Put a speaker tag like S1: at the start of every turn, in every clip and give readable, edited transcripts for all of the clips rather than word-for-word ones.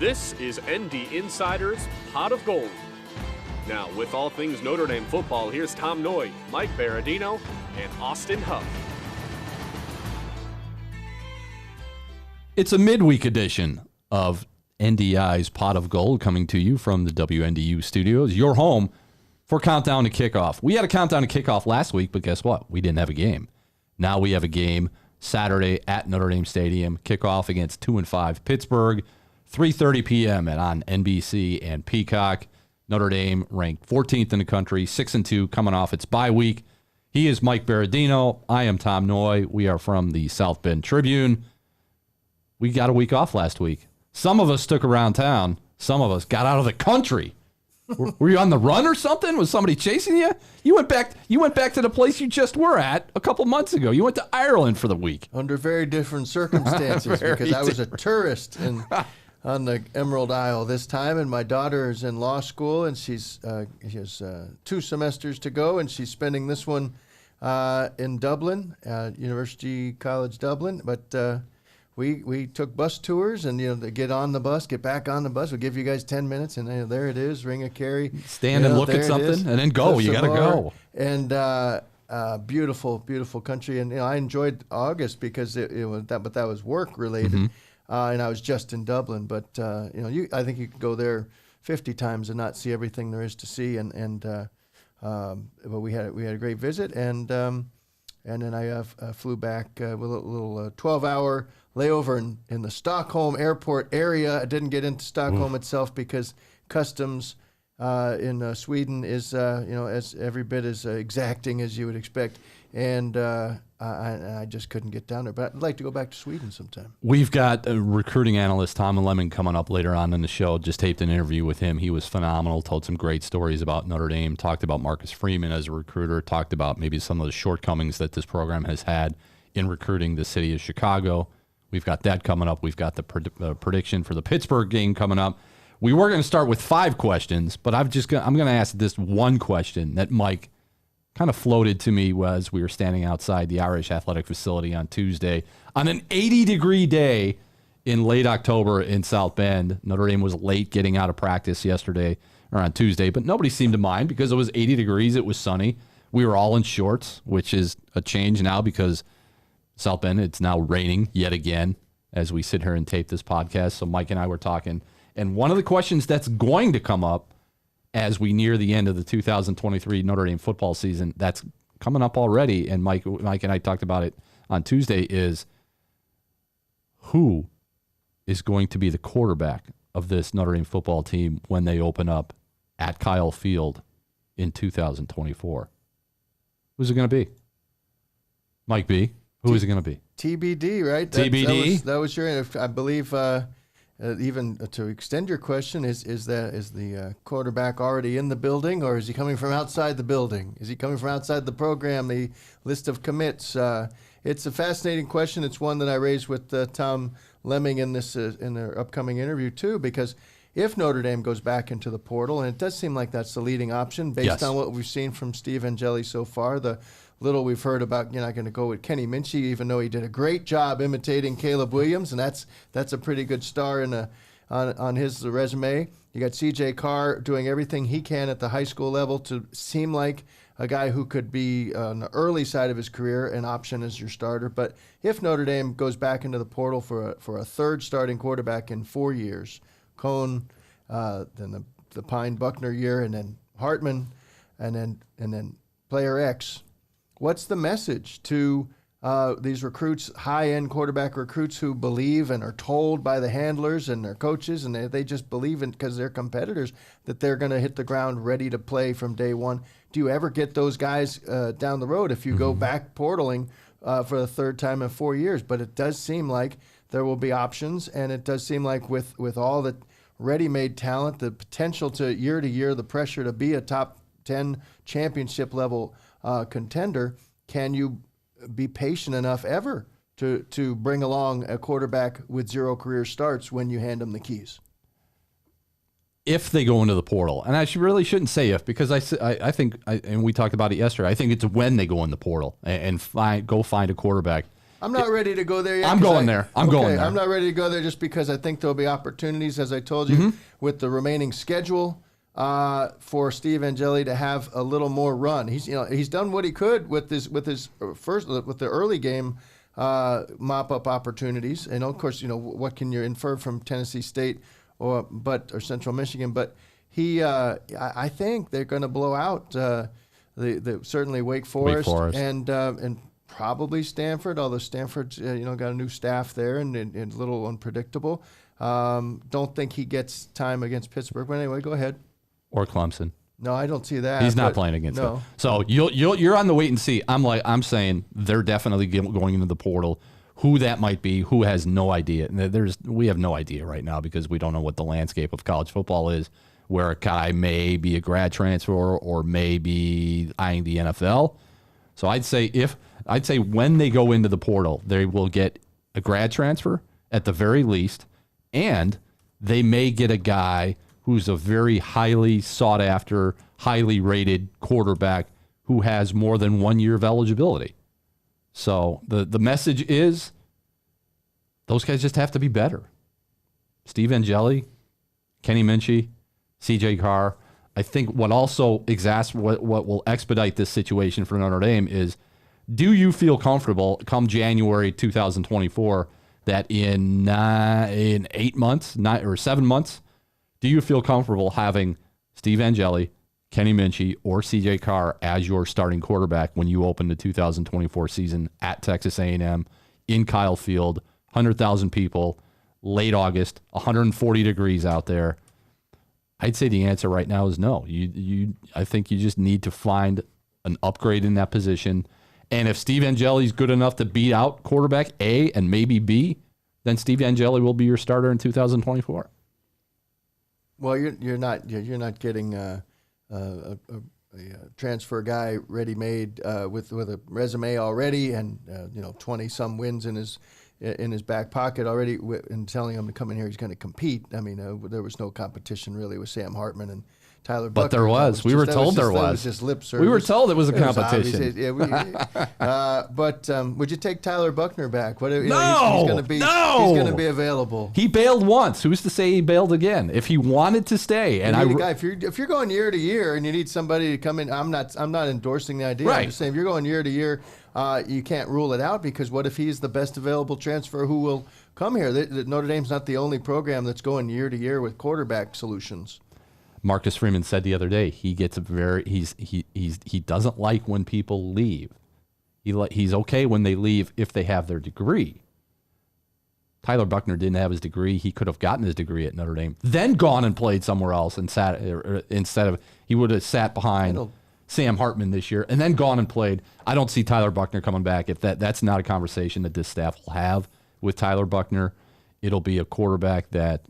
S1: This is ND Insider's Pot of Gold. Now, with all things Notre Dame football, here's Tom Noie, Mike Berardino, and Austin Huff.
S2: It's a midweek edition of NDI's Pot of Gold coming to you from the WNDU Studios, your home for Countdown to Kickoff. We had a Countdown to Kickoff last week, but guess what? We didn't have a game. Now we have a game Saturday at Notre Dame Stadium. Kickoff against 2-5 Pittsburgh, 3:30 p.m. on NBC and Peacock. Notre Dame ranked 14th in the country, 6-2, coming off its bye week. He is Mike Berardino. I am Tom Noie. We are from the South Bend Tribune. We got a week off last week. Some of us stuck around town. Some of us got out of the country. Were you on the run or something? Was somebody chasing you? You went back to the place you just were at a couple months ago. You went to Ireland for the week.
S3: Under very different circumstances because I was a tourist on the Emerald Isle this time, and my daughter is in law school, and she has 2 semesters to go, and she's spending this one in Dublin, University College Dublin. But we took bus tours, and to get on the bus, get back on the bus. We'll give you guys 10 minutes, and there it is, ring a carry.
S2: Stand and look at something, and then go. You got to go.
S3: And beautiful, beautiful country. And I enjoyed August because that was work related. Mm-hmm. And I was just in Dublin, but I think you could go there 50 times and not see everything there is to see. But we had a great visit, and then I flew back with a little 12-hour layover in the Stockholm airport area. I didn't get into Stockholm itself because customs in Sweden is as every bit as exacting as you would expect, and I just couldn't get down there. But I'd like to go back to Sweden sometime.
S2: We've got a recruiting analyst, Tom Lemming, coming up later on in the show. Just taped an interview with him. He was phenomenal, told some great stories about Notre Dame, talked about Marcus Freeman as a recruiter, talked about maybe some of the shortcomings that this program has had in recruiting the city of Chicago. We've got that coming up. We've got the prediction for the Pittsburgh game coming up. We were going to start with 5 questions, but I'm going to ask this one question that Mike kind of floated to me as we were standing outside the Irish Athletic Facility on Tuesday. On an 80-degree day in late October in South Bend, Notre Dame was late getting out of practice yesterday or on Tuesday, but nobody seemed to mind because it was 80 degrees. It was sunny. We were all in shorts, which is a change now because South Bend, it's now raining yet again as we sit here and tape this podcast. So Mike and I were talking, and one of the questions that's going to come up as we near the end of the 2023 Notre Dame football season, that's coming up already, and Mike and I talked about it on Tuesday, is who is going to be the quarterback of this Notre Dame football team when they open up at Kyle Field in 2024? Who's it going to be? Mike B., who is it going to be?
S3: TBD, right?
S2: TBD?
S3: That was your, I believe, even to extend your question, is the quarterback already in the building, or is he coming from outside the building? Is he coming from outside the program, the list of commits? It's a fascinating question. It's one that I raised with Tom Lemming in their upcoming interview, too, because if Notre Dame goes back into the portal, and it does seem like that's the leading option based on what we've seen from Steve Angeli so far, the little we've heard about, you're not going to go with Kenny Minchie, even though he did a great job imitating Caleb Williams, and that's a pretty good star on his resume. You got C.J. Carr doing everything he can at the high school level to seem like a guy who could be on the early side of his career an option as your starter. But if Notre Dame goes back into the portal for a third starting quarterback in 4 years, Cohn, then the Pine Buckner year, and then Hartman, and then player X. What's the message to these recruits, high-end quarterback recruits who believe and are told by the handlers and their coaches, and they just believe in, because they're competitors, that they're going to hit the ground ready to play from day one? Do you ever get those guys down the road if you go back portaling for the third time in 4 years? But it does seem like there will be options, and it does seem like with all the ready-made talent, the potential to year, the pressure to be a top 10 championship level contender, can you be patient enough ever to bring along a quarterback with 0 career starts when you hand them the keys?
S2: If they go into the portal, and I really shouldn't say if, because I think, and we talked about it yesterday, I think it's when they go in the portal and go find a quarterback.
S3: I'm not ready to go there yet.
S2: I'm going there. I'm going there.
S3: I'm not ready to go there just because I think there'll be opportunities, as I told you, with the remaining schedule for Steve Angeli to have a little more run. He's done what he could with the early game mop up opportunities, and of course, what can you infer from Tennessee State or Central Michigan? But I think they're going to blow out certainly Wake Forest. And probably Stanford, although Stanford's got a new staff there and a little unpredictable. Don't think he gets time against Pittsburgh. But anyway, go ahead.
S2: Or Clemson.
S3: No, I don't see that.
S2: He's not playing against them. So you're on the wait and see. I'm saying they're definitely going into the portal. Who that might be, who has no idea. We have no idea right now because we don't know what the landscape of college football is, where a guy may be a grad transfer or may be eyeing the NFL. So I'd say when they go into the portal, they will get a grad transfer at the very least, and they may get a guy who's a very highly sought after, highly rated quarterback who has more than 1 year of eligibility. So the message is those guys just have to be better. Steve Angeli, Kenny Minchey, CJ Carr. I think what also what will expedite this situation for Notre Dame is, do you feel comfortable come January 2024 that in 8 months, 9 or 7 months, do you feel comfortable having Steve Angeli, Kenny Minchey, or CJ Carr as your starting quarterback when you open the 2024 season at Texas A&M in Kyle Field, 100,000 people, late August, 140 degrees out there? I'd say the answer right now is no. I think you just need to find an upgrade in that position. And if Steve Angeli is good enough to beat out quarterback A and maybe B, then Steve Angeli will be your starter in 2024.
S3: Well, you're not getting a transfer guy ready made with a resume already and 20 some wins in his back pocket already, and telling him to come in here he's going to compete. I mean, there was no competition really with Sam Hartman and Tyler Buckner.
S2: But there was. We were told there was.
S3: That was just lip service.
S2: We were told it was a competition.
S3: But would you take Tyler Buckner back?
S2: No.
S3: He's going to be available.
S2: He bailed once. Who's to say he bailed again? If he wanted to stay,
S3: if you're going year to year and you need somebody to come in, I'm not endorsing the idea.
S2: Right.
S3: I'm just saying if you're going year to year, you can't rule it out, because what if he's the best available transfer who will come here? Notre Dame's not the only program that's going year to year with quarterback solutions.
S2: Marcus Freeman said the other day he doesn't like when people leave. He's okay when they leave if they have their degree. Tyler Buckner didn't have his degree. He could have gotten his degree at Notre Dame, then gone and played somewhere else and he would have sat behind Sam Hartman this year and then gone and played. I don't see Tyler Buckner coming back. If that's not a conversation that this staff will have with Tyler Buckner, it'll be a quarterback that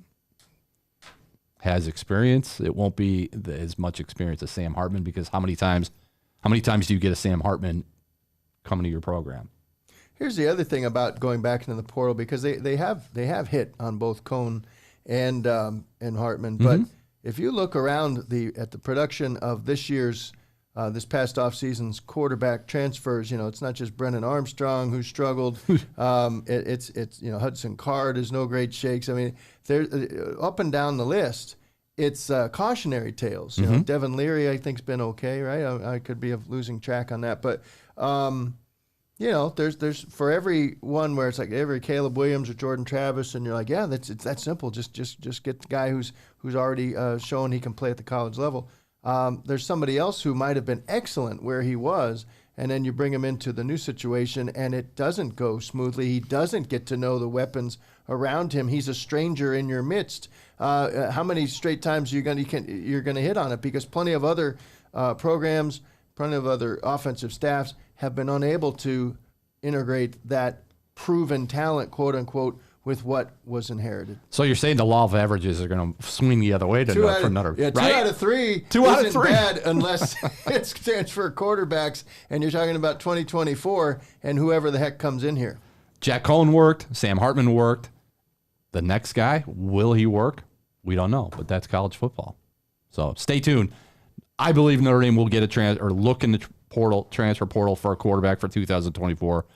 S2: has experience. It won't be as much experience as Sam Hartman, because how many times do you get a Sam Hartman coming to your program?
S3: Here's the other thing about going back into the portal, because they have hit on both Cohn and Hartman. But if you look around at the production of this past offseason's quarterback transfers, it's not just Brennan Armstrong who struggled. It's Hudson Card is no great shakes. I mean, they're up and down the list. It's cautionary tales. Devin Leary, I think, has been okay, right? I could be losing track on that, but there's for every one where it's like every Caleb Williams or Jordan Travis, and you're like, yeah, it's that simple. Just get the guy who's already shown he can play at the college level. There's somebody else who might have been excellent where he was, and then you bring him into the new situation, and it doesn't go smoothly. He doesn't get to know the weapons around him. He's a stranger in your midst. How many straight times you're going to hit on it? Because plenty of other programs, plenty of other offensive staffs have been unable to integrate that proven talent, quote unquote, with what was inherited.
S2: So you're saying the law of averages are going to swing the other way for Notre Dame?
S3: Yeah, two out of three isn't bad unless it's transfer quarterbacks, and you're talking about 2024 and whoever the heck comes in here.
S2: Jack Cohn worked. Sam Hartman worked. The next guy, will he work? We don't know, but that's college football. So stay tuned. I believe Notre Dame will get look in the transfer portal for a quarterback for 2024.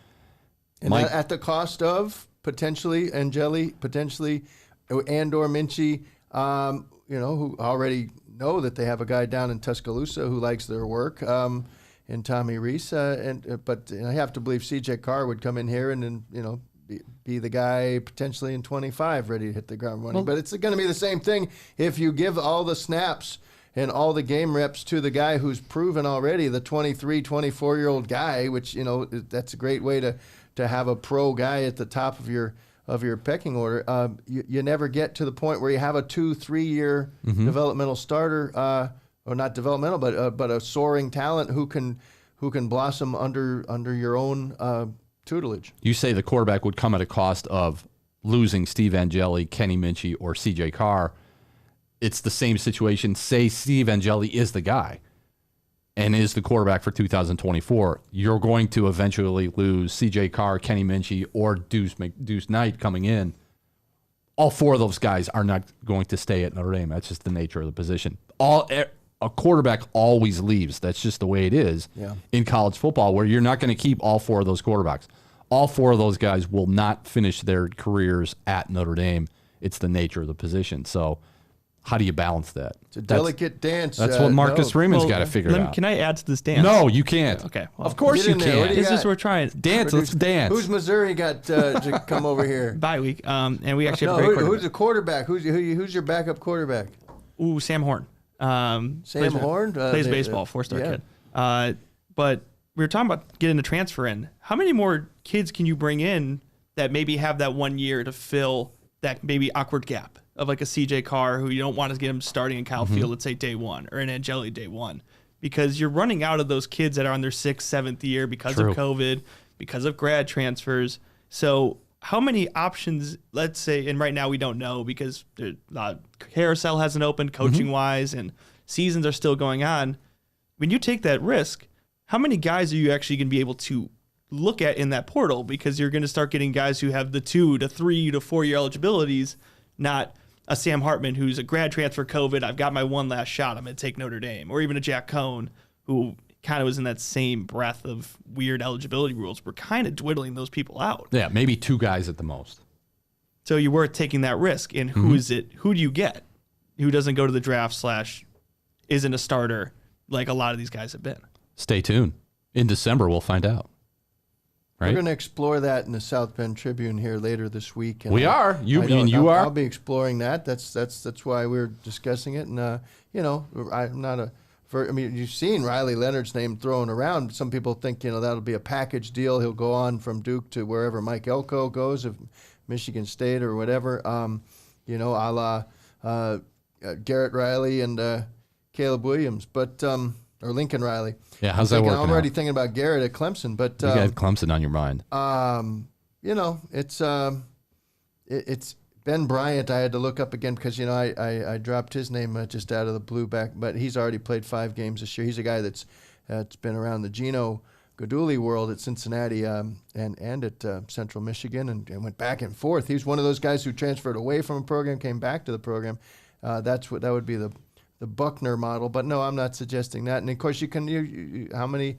S3: And that at the cost of potentially Angeli, potentially and/or Minchie, who already know that they have a guy down in Tuscaloosa who likes their work, and Tommy Reese. But I have to believe C.J. Carr would come in here and be the guy potentially in 25 ready to hit the ground running. But it's going to be the same thing if you give all the snaps and all the game reps to the guy who's proven already, the 23, 24-year-old guy, which, that's a great way to have a pro guy at the top of your pecking order. You never get to the point where you have a 2-3 year developmental starter, or not developmental, but a soaring talent who can blossom under your own tutelage.
S2: You say the quarterback would come at a cost of losing Steve Angeli, Kenny Minchie, or C.J. Carr. It's the same situation. Say Steve Angeli is the guy and is the quarterback for 2024. You're going to eventually lose C.J. Carr, Kenny Minchie, or Deuce Knight coming in. All four of those guys are not going to stay at Notre Dame. That's just the nature of the position. A quarterback always leaves. That's just the way it is in college football, where you're not going to keep all four of those quarterbacks. All four of those guys will not finish their careers at Notre Dame. It's the nature of the position. So how do you balance that?
S3: It's a delicate dance.
S2: That's what Marcus Freeman's got to figure out.
S4: Can I add to this dance?
S2: No, you can't.
S4: Okay.
S2: Well, of course you can't.
S4: This is what we're trying.
S2: Dance. Let's dance.
S3: Who's Missouri got to come over here?
S4: Bye week. And we actually have a great quarterback.
S3: Who's the quarterback? Who's your backup quarterback?
S4: Ooh, Sam Horn.
S3: Sam Horn?
S4: Plays baseball, four-star kid. But we were talking about getting a transfer in. How many more kids can you bring in that maybe have that 1 year to fill that maybe awkward gap of like a CJ Carr who you don't want to get him starting in Kyle Field, let's say day one, or an Angeli day one, because you're running out of those kids that are on their 6th, 7th year because of COVID, because of grad transfers. So how many options, let's say, and right now we don't know because carousel hasn't opened coaching-wise and seasons are still going on. When you take that risk, how many guys are you actually going to be able to look at in that portal? Because you're going to start getting guys who have the 2 to 3 to 4 year eligibilities, not a Sam Hartman who's a grad transfer COVID, I've got my one last shot, I'm going to take Notre Dame. Or even a Jack Cohn who kind of was in that same breath of weird eligibility rules. We're kind of dwindling those people out.
S2: Yeah, maybe 2 guys at the most.
S4: So you're worth taking that risk. And who is it? Who do you get who doesn't go to the draft / isn't a starter like a lot of these guys have been?
S2: Stay tuned. In December, we'll find out. Right?
S3: We're going to explore that in the South Bend Tribune here later this week. And
S2: we are. You are.
S3: I'll be exploring that. That's why we're discussing it. And I'm not a. You've seen Riley Leonard's name thrown around. Some people think that'll be a package deal. He'll go on from Duke to wherever Mike Elko goes, if Michigan State or whatever. A la Garrett Riley and Caleb Williams, but or Lincoln Riley.
S2: Yeah, how's that working?
S3: I'm already thinking about Garrett at Clemson, but
S2: you got Clemson on your mind.
S3: It's Ben Bryant. I had to look up again because I dropped his name just out of the blue back, but he's already played 5 games this year. He's a guy that's been around the Gino Guidugli world at Cincinnati and at Central Michigan and went back and forth. He was one of those guys who transferred away from a program, came back to the program. That would be the Buckner model, but no, I'm not suggesting that. And of course, how many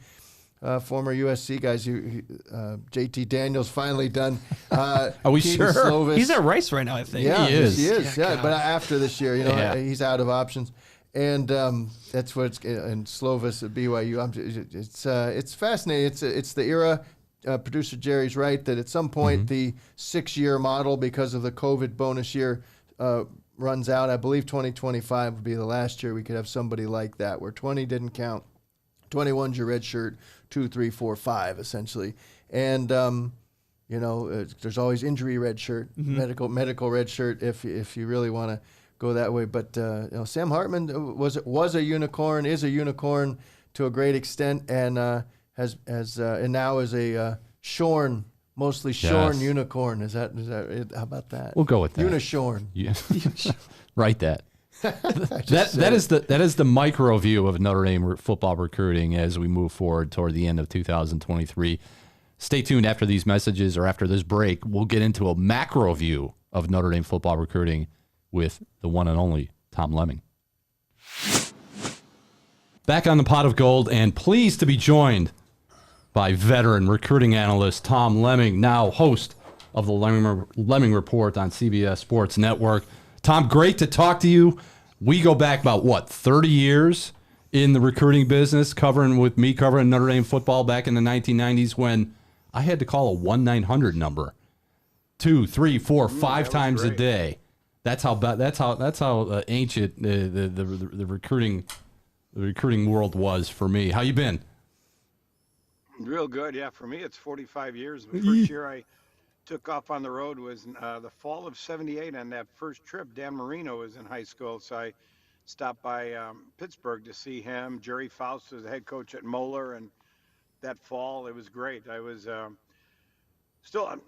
S3: former USC guys? JT Daniels finally done.
S2: Are we sure?
S4: Slovis. He's at Rice right now, I think.
S3: Yeah,
S2: he is.
S3: He is. Yeah, but after this year, he's out of options, and that's what it's. And Slovis at BYU. It's fascinating. It's the era. Producer Jerry's right that at some point the 6-year model, because of the COVID bonus year, runs out. I believe 2025 would be the last year we could have somebody like that, where 20 didn't count. 21's your red shirt, 2, 3, 4, 5, essentially. And, there's always injury red shirt, medical red shirt if you really want to go that way. But, Sam Hartman was a unicorn, is a unicorn to a great extent, and and now is a shorn, mostly shorn unicorn. Is that how about that?
S2: We'll go with that.
S3: Unishorn.
S2: Yeah. Write that. That is the micro view of Notre Dame football recruiting as we move forward toward the end of 2023. Stay tuned after these messages or after this break. We'll get into a macro view of Notre Dame football recruiting with the one and only Tom Lemming. Back on the Pot of Gold, and pleased to be joined by veteran recruiting analyst Tom Lemming, now host of the Lemming Report on CBS Sports Network. Tom, great to talk to you. We go back about, 30 years in the recruiting business, covering Notre Dame football back in the 1990s when I had to call a 1-900 number 2, 3, 4, 5 times a day. That's how ancient the recruiting world was for me. How you been?
S5: Real good, yeah. For me, it's 45 years. The first year I took off on the road was the fall of '78. On that first trip, Dan Marino was in high school, so I stopped by Pittsburgh to see him. Jerry Faust was the head coach at Moeller, and that fall it was great. I was I'm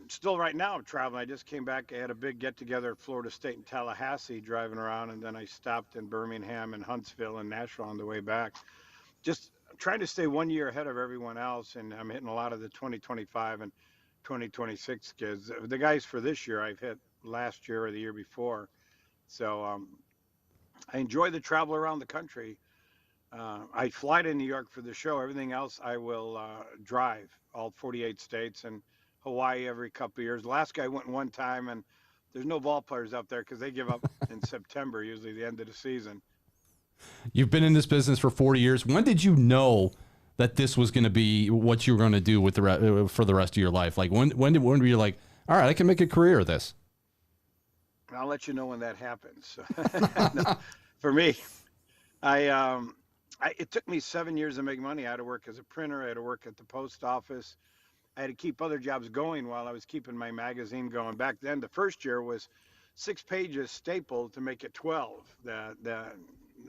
S5: still right now I'm traveling. I just came back. I had a big get together at Florida State in Tallahassee, driving around, and then I stopped in Birmingham and Huntsville and Nashville on the way back. Just trying to stay 1 year ahead of everyone else, and I'm hitting a lot of the 2025 and 2026 kids. The guys for this year I've hit last year or the year before. So I enjoy the travel around the country. I fly to New York for the show. Everything else I will drive, all 48 states, and Hawaii every couple of years. Alaska I went one time, and there's no ball players up there because they give up in September, usually the end of the season.
S2: You've been in this business for 40 years. When did you know that this was going to be what you were going to do with for the rest of your life? Like when were you like, all right, I can make a career of this?
S5: I'll let you know when that happens. No, for me, it took me 7 years to make money. I had to work as a printer. I had to work at the post office. I had to keep other jobs going while I was keeping my magazine going. Back then, the first year was 6 pages stapled to make it 12.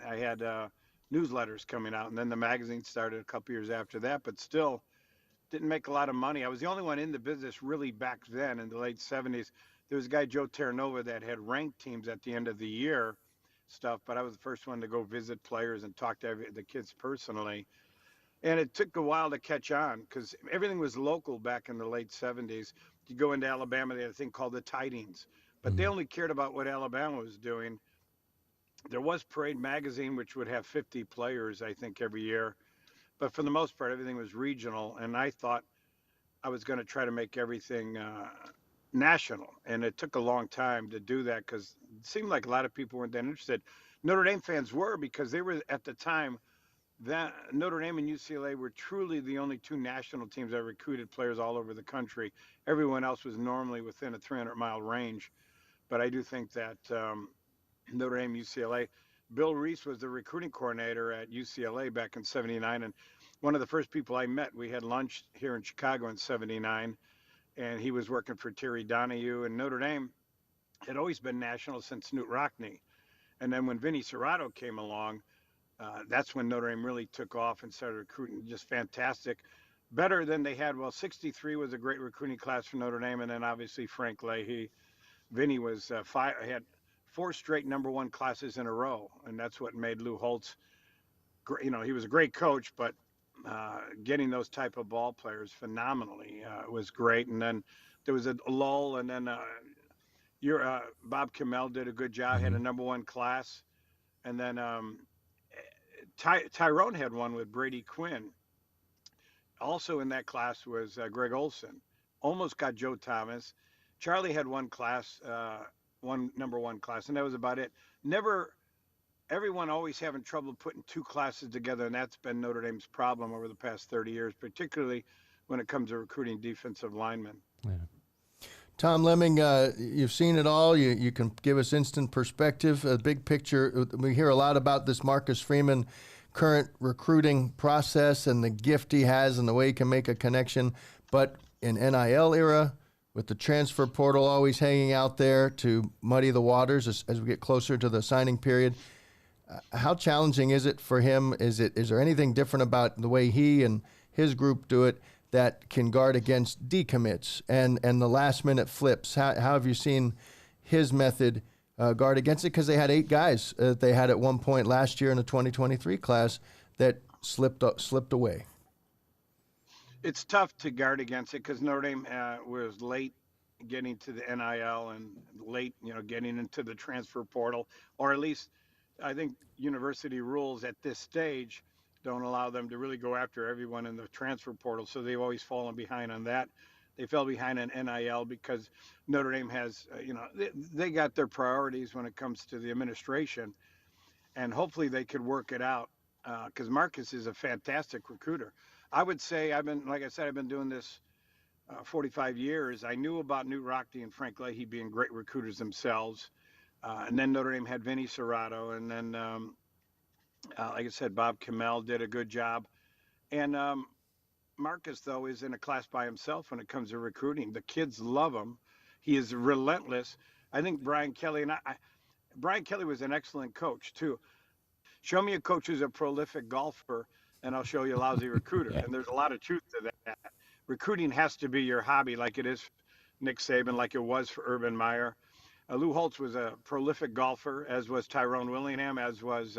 S5: I had newsletters coming out, and then the magazine started a couple years after that, but still didn't make a lot of money. I was the only one in the business really back then in the late 70s. There was a guy, Joe Terranova, that had ranked teams at the end of the year stuff, but I was the first one to go visit players and talk to the kids personally. And it took a while to catch on because everything was local back in the late 70s. You go into Alabama, they had a thing called the Tidings, but they only cared about what Alabama was doing. There was Parade Magazine, which would have 50 players, I think, every year. But for the most part, everything was regional. And I thought I was going to try to make everything national. And it took a long time to do that because it seemed like a lot of people weren't that interested. Notre Dame fans were because they were, at the time, that Notre Dame and UCLA were truly the only two national teams that recruited players all over the country. Everyone else was normally within a 300-mile range. But I do think that Notre Dame, UCLA. Bill Reese was the recruiting coordinator at UCLA back in '79, and one of the first people I met, we had lunch here in Chicago in '79, and he was working for Terry Donahue, and Notre Dame had always been national since Knute Rockne. And then when Vinny Serrato came along, that's when Notre Dame really took off and started recruiting just fantastic. Better than they had. Well, '63 was a great recruiting class for Notre Dame, and then obviously Frank Leahy. Vinny was had 4 straight #1 classes in a row, and that's what made Lou Holtz great. He was a great coach, but getting those type of ball players phenomenally was great. And then there was a lull, and then Bob Kimmel did a good job, had a #1 class, and then Tyrone had one with Brady Quinn. Also in that class was Greg Olson, almost got Joe Thomas. Charlie had one class, one #1 class, and that was about it. Everyone always having trouble putting 2 classes together, and that's been Notre Dame's problem over the past 30 years, particularly when it comes to recruiting defensive linemen.
S2: Yeah.
S3: Tom Lemming, you've seen it all. You can give us instant perspective, a big picture. We hear a lot about this Marcus Freeman current recruiting process and the gift he has and the way he can make a connection. But in NIL era, with the transfer portal always hanging out there to muddy the waters as we get closer to the signing period, how challenging is it for him? Is there anything different about the way he and his group do it that can guard against decommits and the last-minute flips? How have you seen his method guard against it? Because they had 8 guys that they had at one point last year in the 2023 class that slipped away.
S5: It's tough to guard against it because Notre Dame was late getting to the NIL and late, getting into the transfer portal, or at least I think university rules at this stage don't allow them to really go after everyone in the transfer portal. So they've always fallen behind on that. They fell behind on NIL because Notre Dame has, they got their priorities when it comes to the administration, and hopefully they could work it out because Marcus is a fantastic recruiter. I would say like I said, I've been doing this 45 years. I knew about Newt Rockne and Frank Leahy being great recruiters themselves. And then Notre Dame had Vinny Serrato. And then, like I said, Bob Kamel did a good job. And Marcus, though, is in a class by himself when it comes to recruiting. The kids love him. He is relentless. I think Brian Kelly, Brian Kelly was an excellent coach, too. Show me a coach who's a prolific golfer, and I'll show you a lousy recruiter. And there's a lot of truth to that. Recruiting has to be your hobby, like it is Nick Saban, like it was for Urban Meyer. Lou Holtz was a prolific golfer, as was Tyrone Willingham, as was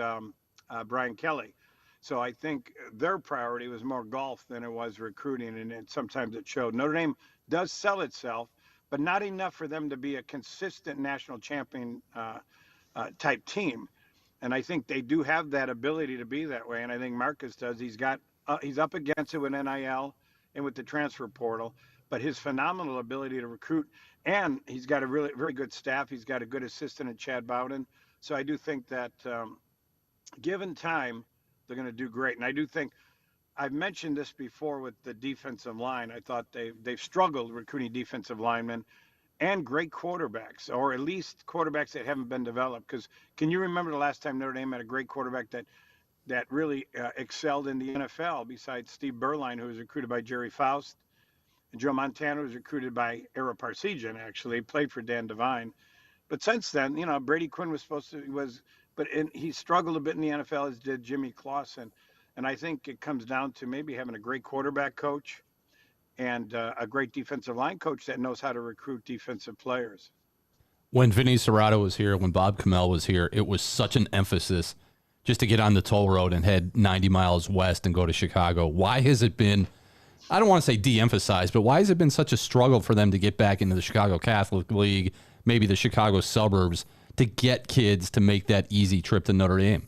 S5: Brian Kelly. So I think their priority was more golf than it was recruiting, and sometimes it showed. Notre Dame does sell itself, but not enough for them to be a consistent national champion type team. And I think they do have that ability to be that way, and I think Marcus does. He's up against it with NIL and with the transfer portal, but his phenomenal ability to recruit, and he's got a really very good staff. He's got a good assistant in Chad Bowden. So I do think that given time, they're going to do great. And I do think I've mentioned this before with the defensive line. I thought they've struggled recruiting defensive linemen and great quarterbacks, or at least quarterbacks that haven't been developed. Because can you remember the last time Notre Dame had a great quarterback that really excelled in the NFL, besides Steve Berline, who was recruited by Jerry Faust, and Joe Montana was recruited by Ara Parsegian, actually, played for Dan Devine. But since then, Brady Quinn he struggled a bit in the NFL, as did Jimmy Clausen. And I think it comes down to maybe having a great quarterback coach and a great defensive line coach that knows how to recruit defensive players.
S2: When Vinny Serrato was here, when Bob Kamel was here, it was such an emphasis just to get on the toll road and head 90 miles west and go to Chicago. Why has it been, I don't want to say de-emphasized, but why has it been such a struggle for them to get back into the Chicago Catholic League, maybe the Chicago suburbs, to get kids to make that easy trip to Notre Dame?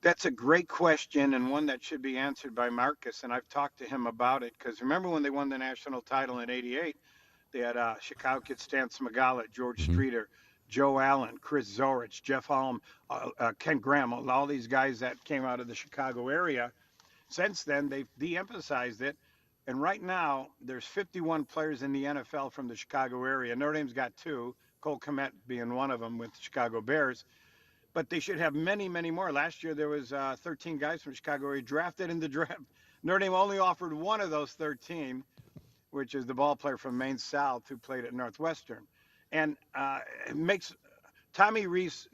S5: That's a great question, and one that should be answered by Marcus, and I've talked to him about it, because remember when they won the national title in '88, they had Chicago kids, Stan Smigala, George Streeter, Joe Allen, Chris Zorich, Jeff Holm, Ken Graham, all these guys that came out of the Chicago area. Since then, they've de-emphasized it, and right now, there's 51 players in the NFL from the Chicago area. Notre Dame's got 2, Cole Kmet being one of them with the Chicago Bears. But they should have many, many more. Last year, there was 13 guys from Chicago area drafted in the draft. Notre Dame only offered one of those 13, which is the ball player from Maine South who played at Northwestern. And it makes Tommy Reese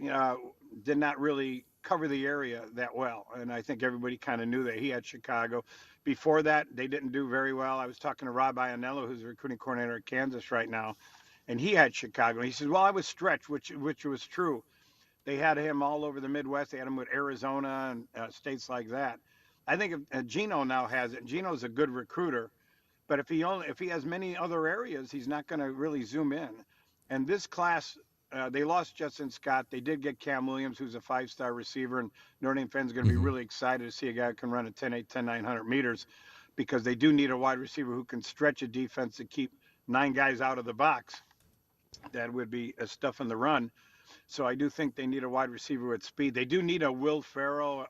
S5: did not really cover the area that well. And I think everybody kind of knew that he had Chicago. Before that, they didn't do very well. I was talking to Rob Ianello, who's the recruiting coordinator at Kansas right now, and he had Chicago. And he says, well, I was stretched, which was true. They had him all over the Midwest. They had him with Arizona and states like that. I think if Gino now has it. Gino's a good recruiter, but if he has many other areas, he's not going to really zoom in. And this class, they lost Justin Scott. They did get Cam Williams, who's a 5-star receiver, and Notre Dame fans are going to be really excited to see a guy who can run a 10.8, 10.900 meters, because they do need a wide receiver who can stretch a defense to keep 9 guys out of the box. That would be a stuff in the run. So I do think they need a wide receiver with speed. They do need a Will Ferrell,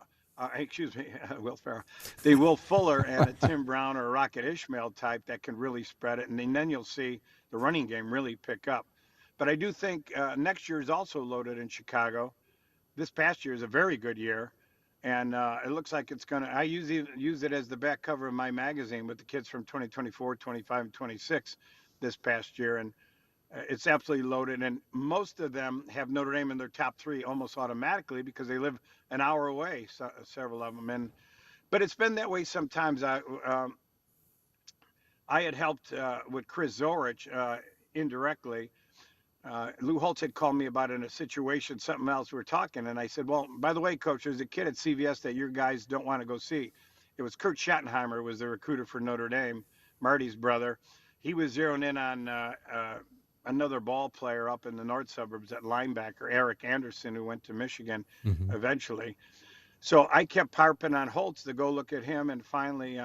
S5: Will Ferrell. They Will Fuller and a Tim Brown or a Rocket Ishmael type that can really spread it. And then you'll see the running game really pick up. But I do think next year is also loaded in Chicago. This past year is a very good year. And it looks like it's going to, I use it as the back cover of my magazine with the kids from 2024, 25, and 26 this past year. And it's absolutely loaded, and most of them have Notre Dame in their top 3 almost automatically because they live an hour away, several of them. But it's been that way sometimes. I had helped with Chris Zorich indirectly. Lou Holtz had called me about in a situation, something else we were talking, and I said, well, by the way, Coach, there's a kid at CVS that your guys don't want to go see. It was Kurt Schottenheimer was the recruiter for Notre Dame, Marty's brother. He was zeroing in on another ball player up in the north suburbs at linebacker, Eric Anderson, who went to Michigan eventually. So I kept harping on Holtz to go look at him, and finally,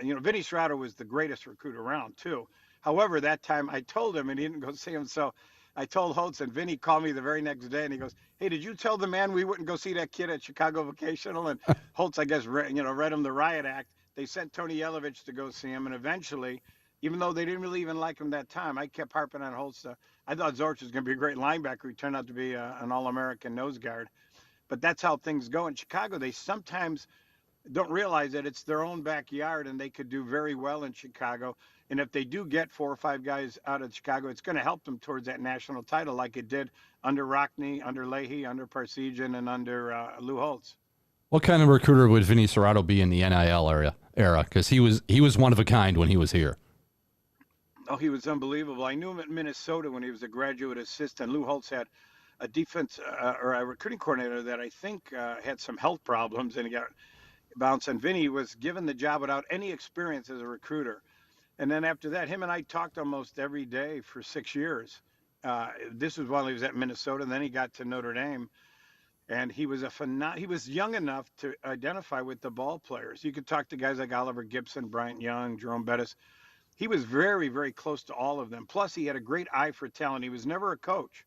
S5: Vinny Serrato was the greatest recruit around too. However, that time I told him, and he didn't go see him. So I told Holtz, and Vinny called me the very next day, and he goes, "Hey, did you tell the man we wouldn't go see that kid at Chicago Vocational?" And Holtz, I guess, read him the riot act. They sent Tony Yelovich to go see him, and eventually, even though they didn't really even like him that time, I kept harping on Holtz. I thought Zorch was going to be a great linebacker. He turned out to be an All-American nose guard. But that's how things go in Chicago. They sometimes don't realize that it's their own backyard, and they could do very well in Chicago. And if they do get 4 or 5 guys out of Chicago, it's going to help them towards that national title, like it did under Rockne, under Leahy, under Parsegian, and under Lou Holtz.
S2: What kind of recruiter would Vinny Serrato be in the NIL era? Because he was one of a kind when he was here.
S5: Oh, he was unbelievable. I knew him at Minnesota when he was a graduate assistant. Lou Holtz had a defense or a recruiting coordinator that I think had some health problems, and he got bounced. And Vinny was given the job without any experience as a recruiter. And then after that, him and I talked almost every day for 6 years. This was while he was at Minnesota, and then he got to Notre Dame. And he was he was young enough to identify with the ball players. You could talk to guys like Oliver Gibson, Bryant Young, Jerome Bettis. He was very, very close to all of them. Plus, he had a great eye for talent. He was never a coach.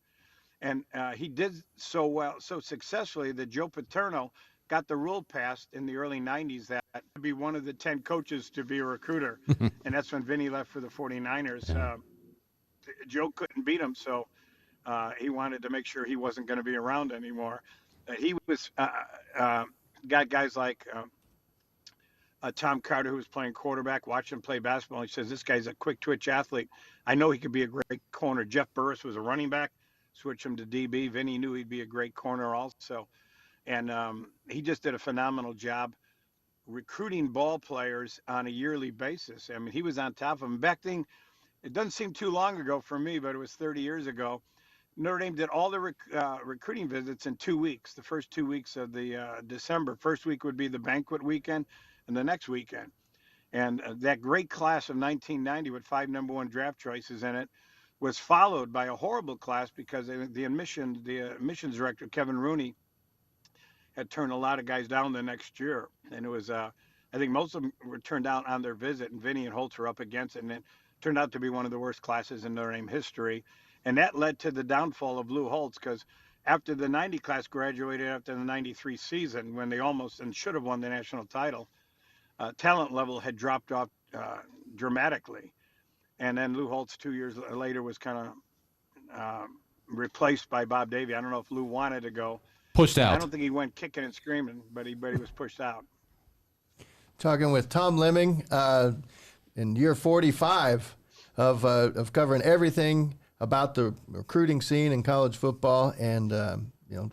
S5: And he did so well, so successfully that Joe Paterno got the rule passed in the early 90s that to be one of the 10 coaches to be a recruiter. And that's when Vinny left for the 49ers. Joe couldn't beat him, so he wanted to make sure he wasn't going to be around anymore. He was got guys like Tom Carter, who was playing quarterback, watched him play basketball. He says, this guy's a quick twitch athlete. I know he could be a great corner. Jeff Burris was a running back. Switch him to DB. Vinny knew he'd be a great corner also. And he just did a phenomenal job recruiting ball players on a yearly basis. I mean, he was on top of them. Back then, it doesn't seem too long ago for me, but it was 30 years ago. Notre Dame did all the recruiting visits in 2 weeks, the first 2 weeks of the December. First week would be the banquet weekend, and the next weekend. And that great class of 1990 with 5 number 1 draft choices in it was followed by a horrible class because the admissions director, Kevin Rooney, had turned a lot of guys down the next year. And it was, I think most of them were turned down on their visit, and Vinny and Holtz were up against it. And it turned out to be one of the worst classes in Notre Dame history. And that led to the downfall of Lou Holtz, because after the 90 class graduated after the 93 season, when they almost and should have won the national title, talent level had dropped off dramatically. And then Lou Holtz 2 years later was kind of replaced by Bob Davie. I don't know if Lou wanted to go.
S2: Pushed out.
S5: I don't think he went kicking and screaming, but he was pushed out.
S3: Talking with Tom Lemming in year 45 of covering everything about the recruiting scene in college football, and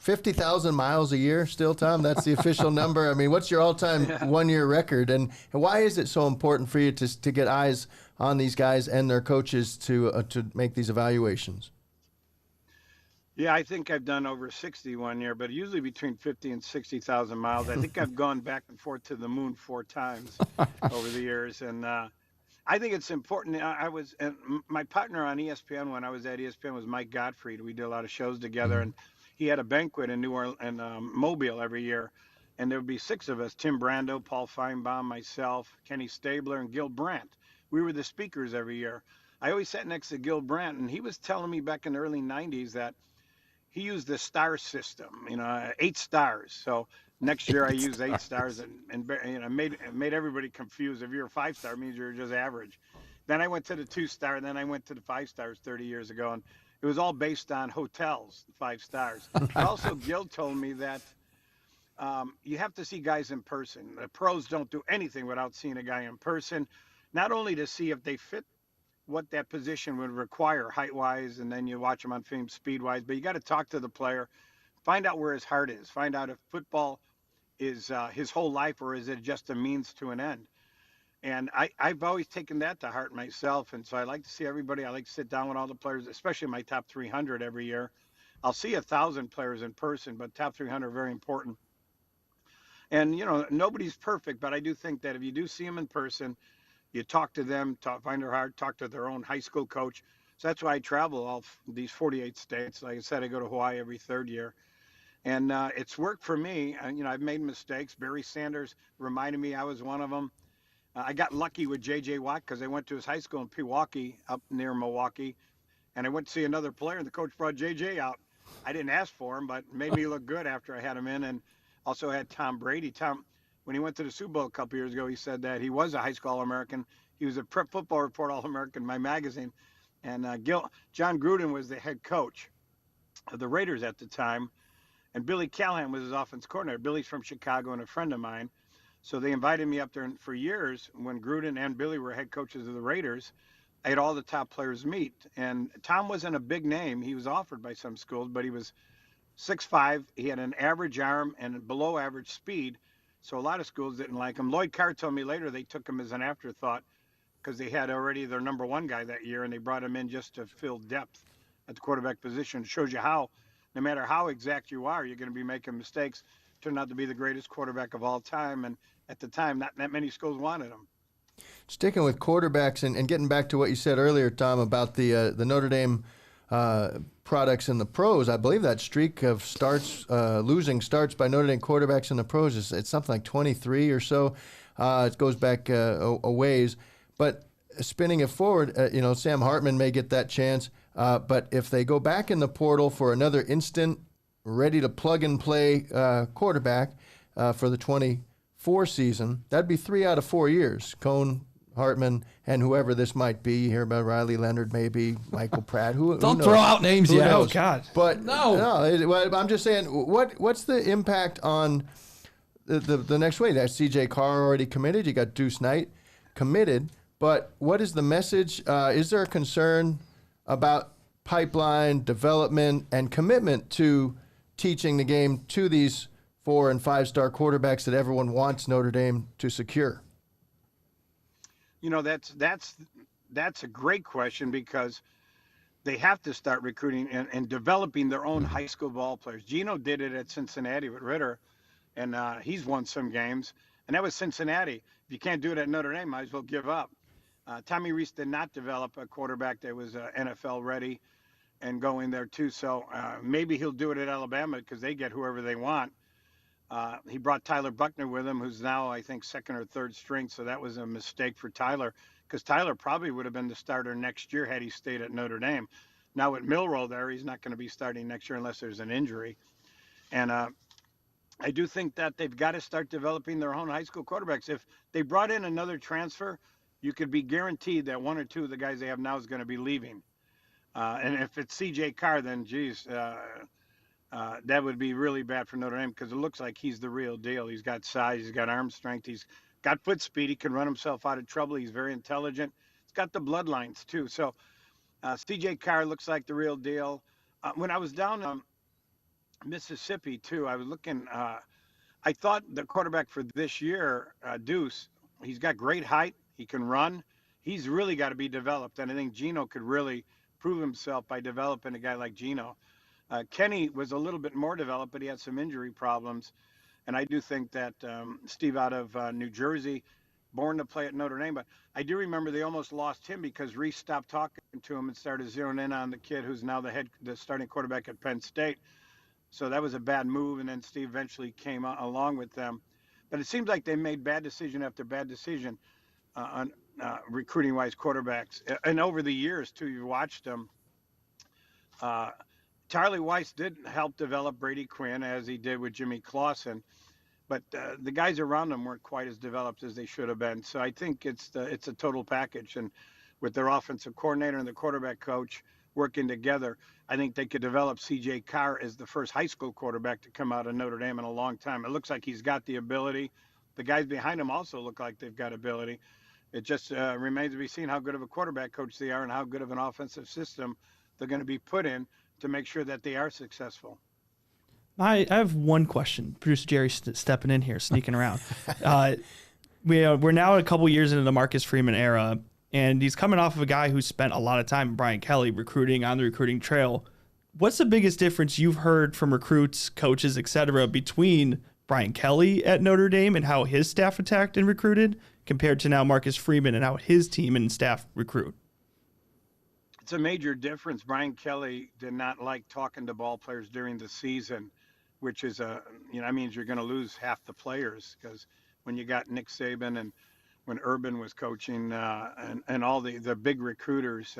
S3: 50,000 miles a year still, Tom. That's the official number. I mean, what's your all-time one-year record, and why is it so important for you to get eyes on these guys and their coaches to make these evaluations?
S5: Yeah, I think I've done over 60 one year, but usually between 50 and 60,000 miles. I think I've gone back and forth to the moon 4 times over the years, and I think it's important. My partner on ESPN when I was at ESPN was Mike Gottfried. We did a lot of shows together, and he had a banquet in New Orleans and Mobile every year, and there would be 6 of us: Tim Brando, Paul Feinbaum, myself, Kenny Stabler, and Gil Brandt. We were the speakers every year. I always sat next to Gil Brandt, and he was telling me back in the early 90s that he used the star system, 8 stars. So next year I used 8 stars and made everybody confused. If you're a 5-star, it means you're just average. Then I went to the 2-star, and then I went to the 5 stars 30 years ago, and it was all based on hotels, 5 stars. Also, Gil told me that you have to see guys in person. The pros don't do anything without seeing a guy in person, not only to see if they fit what that position would require height-wise, and then you watch him on film speed-wise, but you got to talk to the player, find out where his heart is, find out if football is his whole life or is it just a means to an end. And I've always taken that to heart myself, and so I like to see everybody. I like to sit down with all the players, especially my top 300 every year. I'll see 1,000 players in person, but top 300 are very important. And, nobody's perfect, but I do think that if you do see them in person, you talk to them, find their heart, talk to their own high school coach. So that's why I travel all these 48 states. Like I said, I go to Hawaii every 3rd year. And it's worked for me. I've made mistakes. Barry Sanders reminded me I was one of them. I got lucky with J.J. Watt because I went to his high school in Pewaukee, up near Milwaukee, and I went to see another player, and the coach brought J.J. out. I didn't ask for him, but made me look good after I had him in, and also had Tom Brady. Tom, when he went to the Super Bowl a couple years ago, he said that he was a high school All-American. He was a Prep Football Report All-American, my magazine. And John Gruden was the head coach of the Raiders at the time, and Billy Callahan was his offense coordinator. Billy's from Chicago and a friend of mine. So they invited me up there, and for years, when Gruden and Billy were head coaches of the Raiders, I had all the top players meet. And Tom wasn't a big name. He was offered by some schools, but he was 6'5". He had an average arm and below average speed. So a lot of schools didn't like him. Lloyd Carr told me later they took him as an afterthought because they had already their number one guy that year, and they brought him in just to fill depth at the quarterback position. It shows you how, no matter how exact you are, you're going to be making mistakes. Turned out to be the greatest quarterback of all time, and at the time, not that many schools wanted him.
S3: Sticking with quarterbacks and getting back to what you said earlier, Tom, about the Notre Dame products in the pros, I believe that streak of losing starts by Notre Dame quarterbacks in the pros it's something like 23 or so. It goes back a ways. But spinning it forward, Sam Hartman may get that chance. But if they go back in the portal for another instant, ready to plug and play quarterback for the 24 season, that'd be 3 out of 4 years. Cohn, Hartman, and whoever this might be. You hear about Riley Leonard, maybe Michael Pratt. Who
S2: Don't
S3: knows?
S2: throw out names
S3: Who
S2: yet.
S3: knows?
S4: Oh, God.
S3: But
S2: No.
S3: I'm just saying, what's the impact on the next way? That C.J. Carr already committed. You got Deuce Knight committed. But what is the message? Is there a concern about pipeline development and commitment to teaching the game to these 4- and 5-star quarterbacks that everyone wants Notre Dame to secure?
S5: That's a great question because they have to start recruiting and developing their own high school ball players. Gino did it at Cincinnati with Ritter, and he's won some games. And that was Cincinnati. If you can't do it at Notre Dame, might as well give up. Tommy Rees did not develop a quarterback that was NFL ready and going there too. So maybe he'll do it at Alabama because they get whoever they want. He brought Tyler Buckner with him, who's now, I think, 2nd or 3rd string. So that was a mistake for Tyler because Tyler probably would have been the starter next year had he stayed at Notre Dame. Now with Milroe there, he's not going to be starting next year unless there's an injury. And I do think that they've got to start developing their own high school quarterbacks. If they brought in another transfer, you could be guaranteed that 1 or 2 of the guys they have now is going to be leaving. And if it's C.J. Carr, then, geez, that would be really bad for Notre Dame because it looks like he's the real deal. He's got size, he's got arm strength, he's got foot speed, he can run himself out of trouble, he's very intelligent. He's got the bloodlines, too. So C.J. Carr looks like the real deal. When I was down in Mississippi, too, I was looking I thought the quarterback for this year, Deuce, he's got great height, he can run. He's really got to be developed, and I think Gino could really prove himself by developing a guy like Gino. Kenny was a little bit more developed, but he had some injury problems. And I do think that Steve out of New Jersey, born to play at Notre Dame, but I do remember they almost lost him because Reese stopped talking to him and started zeroing in on the kid who's now the starting quarterback at Penn State. So that was a bad move, and then Steve eventually came along with them. But it seems like they made bad decision after bad decision on recruiting-wise quarterbacks. And over the years, too, you've watched them. Charlie Weiss did help develop Brady Quinn, as he did with Jimmy Clausen. But the guys around them weren't quite as developed as they should have been. So I think it's a total package. And with their offensive coordinator and the quarterback coach working together, I think they could develop C.J. Carr as the first high school quarterback to come out of Notre Dame in a long time. It looks like he's got the ability. The guys behind him also look like they've got ability. It just remains to be seen how good of a quarterback coach they are and how good of an offensive system they're going to be put in to make sure that they are successful.
S4: I have one question. Producer Jerry stepping in here, sneaking around. We're now a couple years into the Marcus Freeman era, and he's coming off of a guy who spent a lot of time with Brian Kelly recruiting on the recruiting trail. What's the biggest difference you've heard from recruits, coaches, etc., between Brian Kelly at Notre Dame and how his staff attacked and recruited compared to now Marcus Freeman and how his team and staff recruit?
S5: It's a major difference. Brian Kelly did not like talking to ball players during the season. which is that means you're going to lose half the players, because when you got Nick Saban and when Urban was coaching, and all the big recruiters,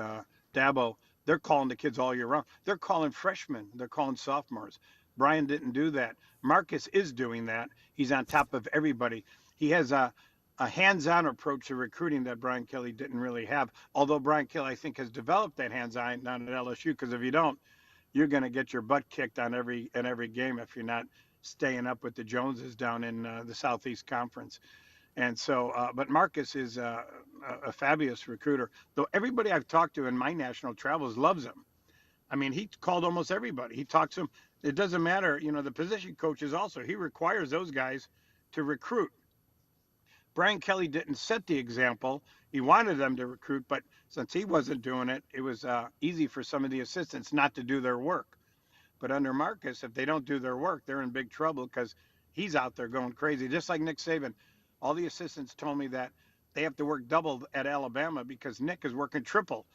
S5: Dabo, they're calling the kids all year round. They're calling freshmen. They're calling sophomores. Brian didn't do that. Marcus is doing that. He's on top of everybody. He has a hands-on approach to recruiting that Brian Kelly didn't really have. Although Brian Kelly, I think, has developed that hands-on down at LSU, because if you don't, you're going to get your butt kicked in every game if you're not staying up with the Joneses down in the Southeast Conference. And so, but Marcus is a fabulous recruiter. Though everybody I've talked to in my national travels loves him. I mean, he called almost everybody. He talks to them. It doesn't matter. The position coaches also, he requires those guys to recruit. Brian Kelly didn't set the example. He wanted them to recruit, but since he wasn't doing it, it was easy for some of the assistants not to do their work. But under Marcus, if they don't do their work, they're in big trouble, because he's out there going crazy. Just like Nick Saban, all the assistants told me that they have to work double at Alabama because Nick is working triple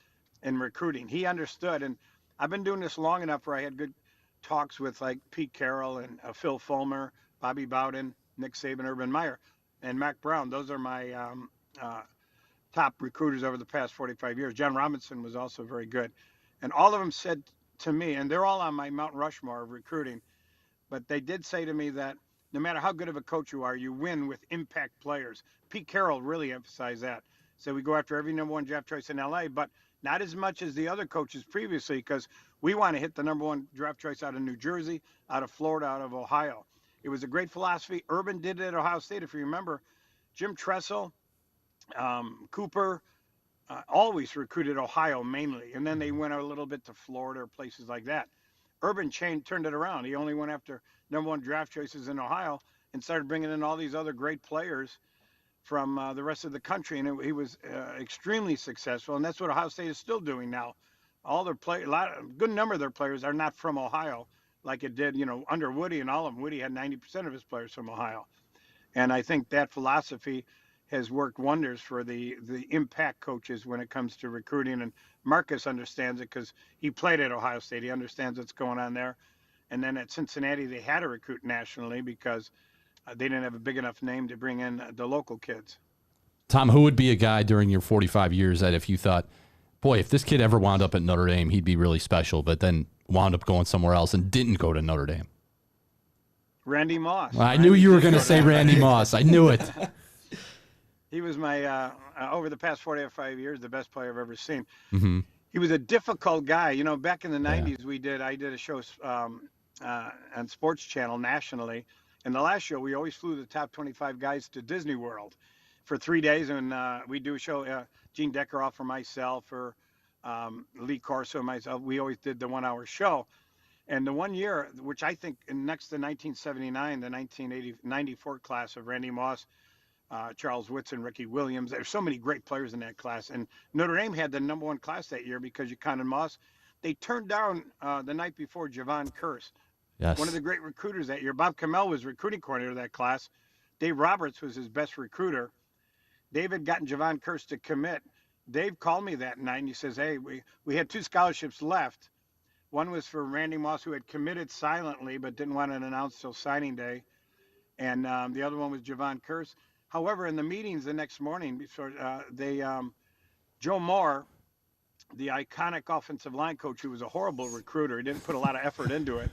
S5: in recruiting. He understood, and I've been doing this long enough where I had good talks with like Pete Carroll and Phil Fulmer, Bobby Bowden, Nick Saban, Urban Meyer, and Mac Brown. Those are my top recruiters over the past 45 years. John Robinson was also very good. And all of them said to me, and they're all on my Mount Rushmore of recruiting, but they did say to me that no matter how good of a coach you are, you win with impact players. Pete Carroll really emphasized that. So we go after every number one draft choice in LA, but not as much as the other coaches previously, because we want to hit the number one draft choice out of New Jersey, out of Florida, out of Ohio. It was a great philosophy. Urban did it at Ohio State, if you remember. Jim Tressel, Cooper, always recruited Ohio mainly, and then they went a little bit to Florida or places like that. Urban turned it around. He only went after number one draft choices in Ohio and started bringing in all these other great players from the rest of the country, and he was extremely successful, and that's what Ohio State is still doing now. All their good number of their players are not from Ohio, like it did, under Woody and all of them. Woody had 90% of his players from Ohio. And I think that philosophy has worked wonders for the impact coaches when it comes to recruiting. And Marcus understands it because he played at Ohio State. He understands what's going on there. And then at Cincinnati, they had to recruit nationally because they didn't have a big enough name to bring in the local kids.
S2: Tom, who would be a guy during your 45 years that if you thought, boy, if this kid ever wound up at Notre Dame, he'd be really special, but then wound up going somewhere else and didn't go to Notre Dame?
S5: Randy Moss.
S2: I knew you were going to say Randy Moss. I knew it.
S5: He was my, over the past 45 years, the best player I've ever seen.
S2: Mm-hmm.
S5: He was a difficult guy. Back in the 90s, I did a show on Sports Channel nationally. And the last show, we always flew the top 25 guys to Disney World for 3 days. And we do a show, Gene Deckeroff for myself, or Lee Corso and myself. We always did the 1 hour show. And the 1 year, which I think next to 1979, the 1994 class of Randy Moss, Charles Whitson, Ricky Williams, there's so many great players in that class. And Notre Dame had the number one class that year because you counted Moss. They turned down the night before Javon Curse, one of the great recruiters that year. Bob Kamel was recruiting coordinator of that class. Dave Roberts was his best recruiter. Dave had gotten Javon Curse to commit. Dave called me that night and he says, hey, we had 2 scholarships left. One was for Randy Moss, who had committed silently but didn't want it announced till signing day. And the other one was Javon Curse. However, in the meetings the next morning, Joe Moore, the iconic offensive line coach, who was a horrible recruiter, he didn't put a lot of effort into it,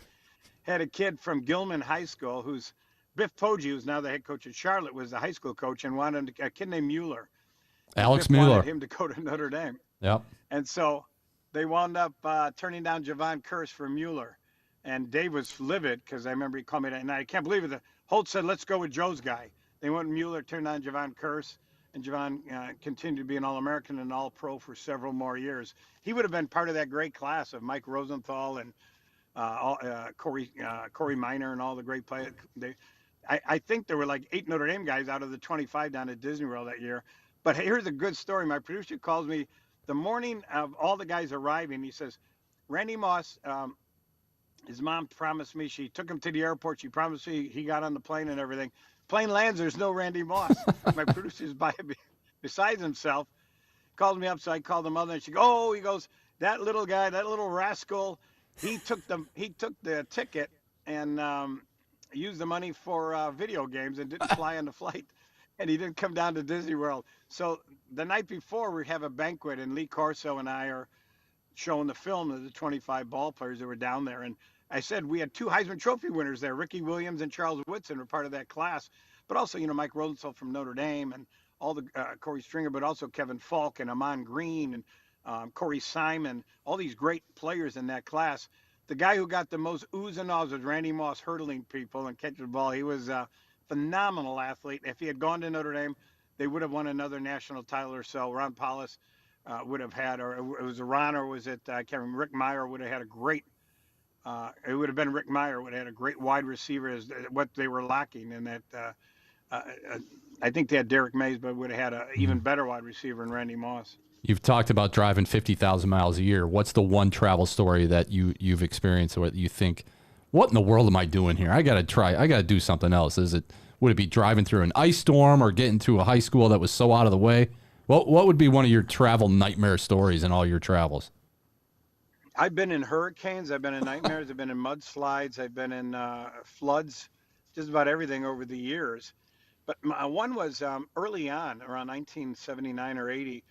S5: had a kid from Gilman High School who's Biff Poggi, who's now the head coach at Charlotte, was the high school coach, and wanted a kid named Mueller.
S2: Alex
S5: Biff
S2: Mueller.
S5: wanted him to go to Notre Dame.
S2: Yep.
S5: And so they wound up turning down Javon Curse for Mueller. And Dave was livid because I remember he called me that night. I can't believe it. Holt said, let's go with Joe's guy. They went Mueller, turned on Javon Curse, and Javon continued to be an All-American and All-Pro for several more years. He would have been part of that great class of Mike Rosenthal and Corey Minor and all the great players. I think there were like 8 Notre Dame guys out of the 25 down at Disney World that year. But here's a good story. My producer calls me the morning of all the guys arriving. He says, Randy Moss, his mom promised me, she took him to the airport. She promised me he got on the plane and everything. Plane lands, there's no Randy Moss. My producer's besides himself. Called me up, so I called the mother, and she he goes, that little guy, that little rascal, he took the ticket and used the money for video games and didn't fly on the flight. And he didn't come down to Disney World. So the night before, we have a banquet, and Lee Corso and I are showing the film of the 25 ball players that were down there. And I said we had 2 Heisman Trophy winners there. Ricky Williams and Charles Woodson were part of that class. But also, Mike Rosenthal from Notre Dame, and all the Corey Stringer, but also Kevin Falk and Amon Green and Corey Simon, all these great players in that class. The guy who got the most oohs and ahs was Randy Moss, hurdling people and catching the ball. He was a phenomenal athlete. If he had gone to Notre Dame, they would have won another national title or so. Ron Paulus would have had, or it was Ron, or was it, I can't remember, Rick Meyer would have had a great, it would have been Rick Meyer would have had a great wide receiver, as what they were lacking in that. I think they had Derek Mays, but would have had an even better wide receiver in Randy Moss.
S2: You've talked about driving 50,000 miles a year. What's the one travel story that you've experienced where you think, what in the world am I doing here? I got to do something else. Would it be driving through an ice storm or getting through a high school that was so out of the way? What would be one of your travel nightmare stories in all your travels?
S5: I've been in hurricanes. I've been in nightmares. I've been in mudslides. I've been in floods, just about everything over the years. But one was early on, around 1979 or 80.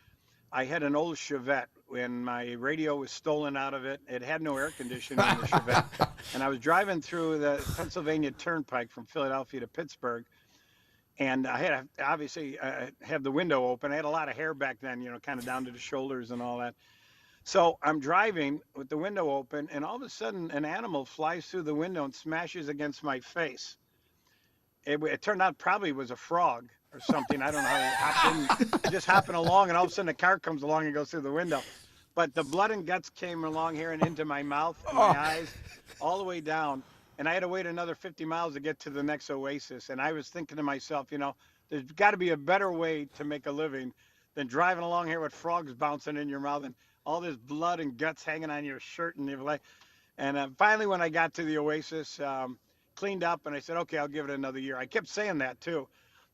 S5: I had an old Chevette when my radio was stolen out of it. It had no air conditioning in the Chevette. And I was driving through the Pennsylvania Turnpike from Philadelphia to Pittsburgh. And I had obviously have the window open. I had a lot of hair back then, kind of down to the shoulders and all that. So I'm driving with the window open, and all of a sudden an animal flies through the window and smashes against my face. It turned out probably was a frog or something. I don't know how it happened. It just happened along, and all of a sudden a car comes along and goes through the window. But the blood and guts came along here and into my mouth, and my eyes, all the way down. And I had to wait another 50 miles to get to the next oasis. And I was thinking to myself, there's got to be a better way to make a living than driving along here with frogs bouncing in your mouth and all this blood and guts hanging on your shirt and your leg. And finally, when I got to the oasis, cleaned up, and I said, okay, I'll give it another year. I kept saying that too.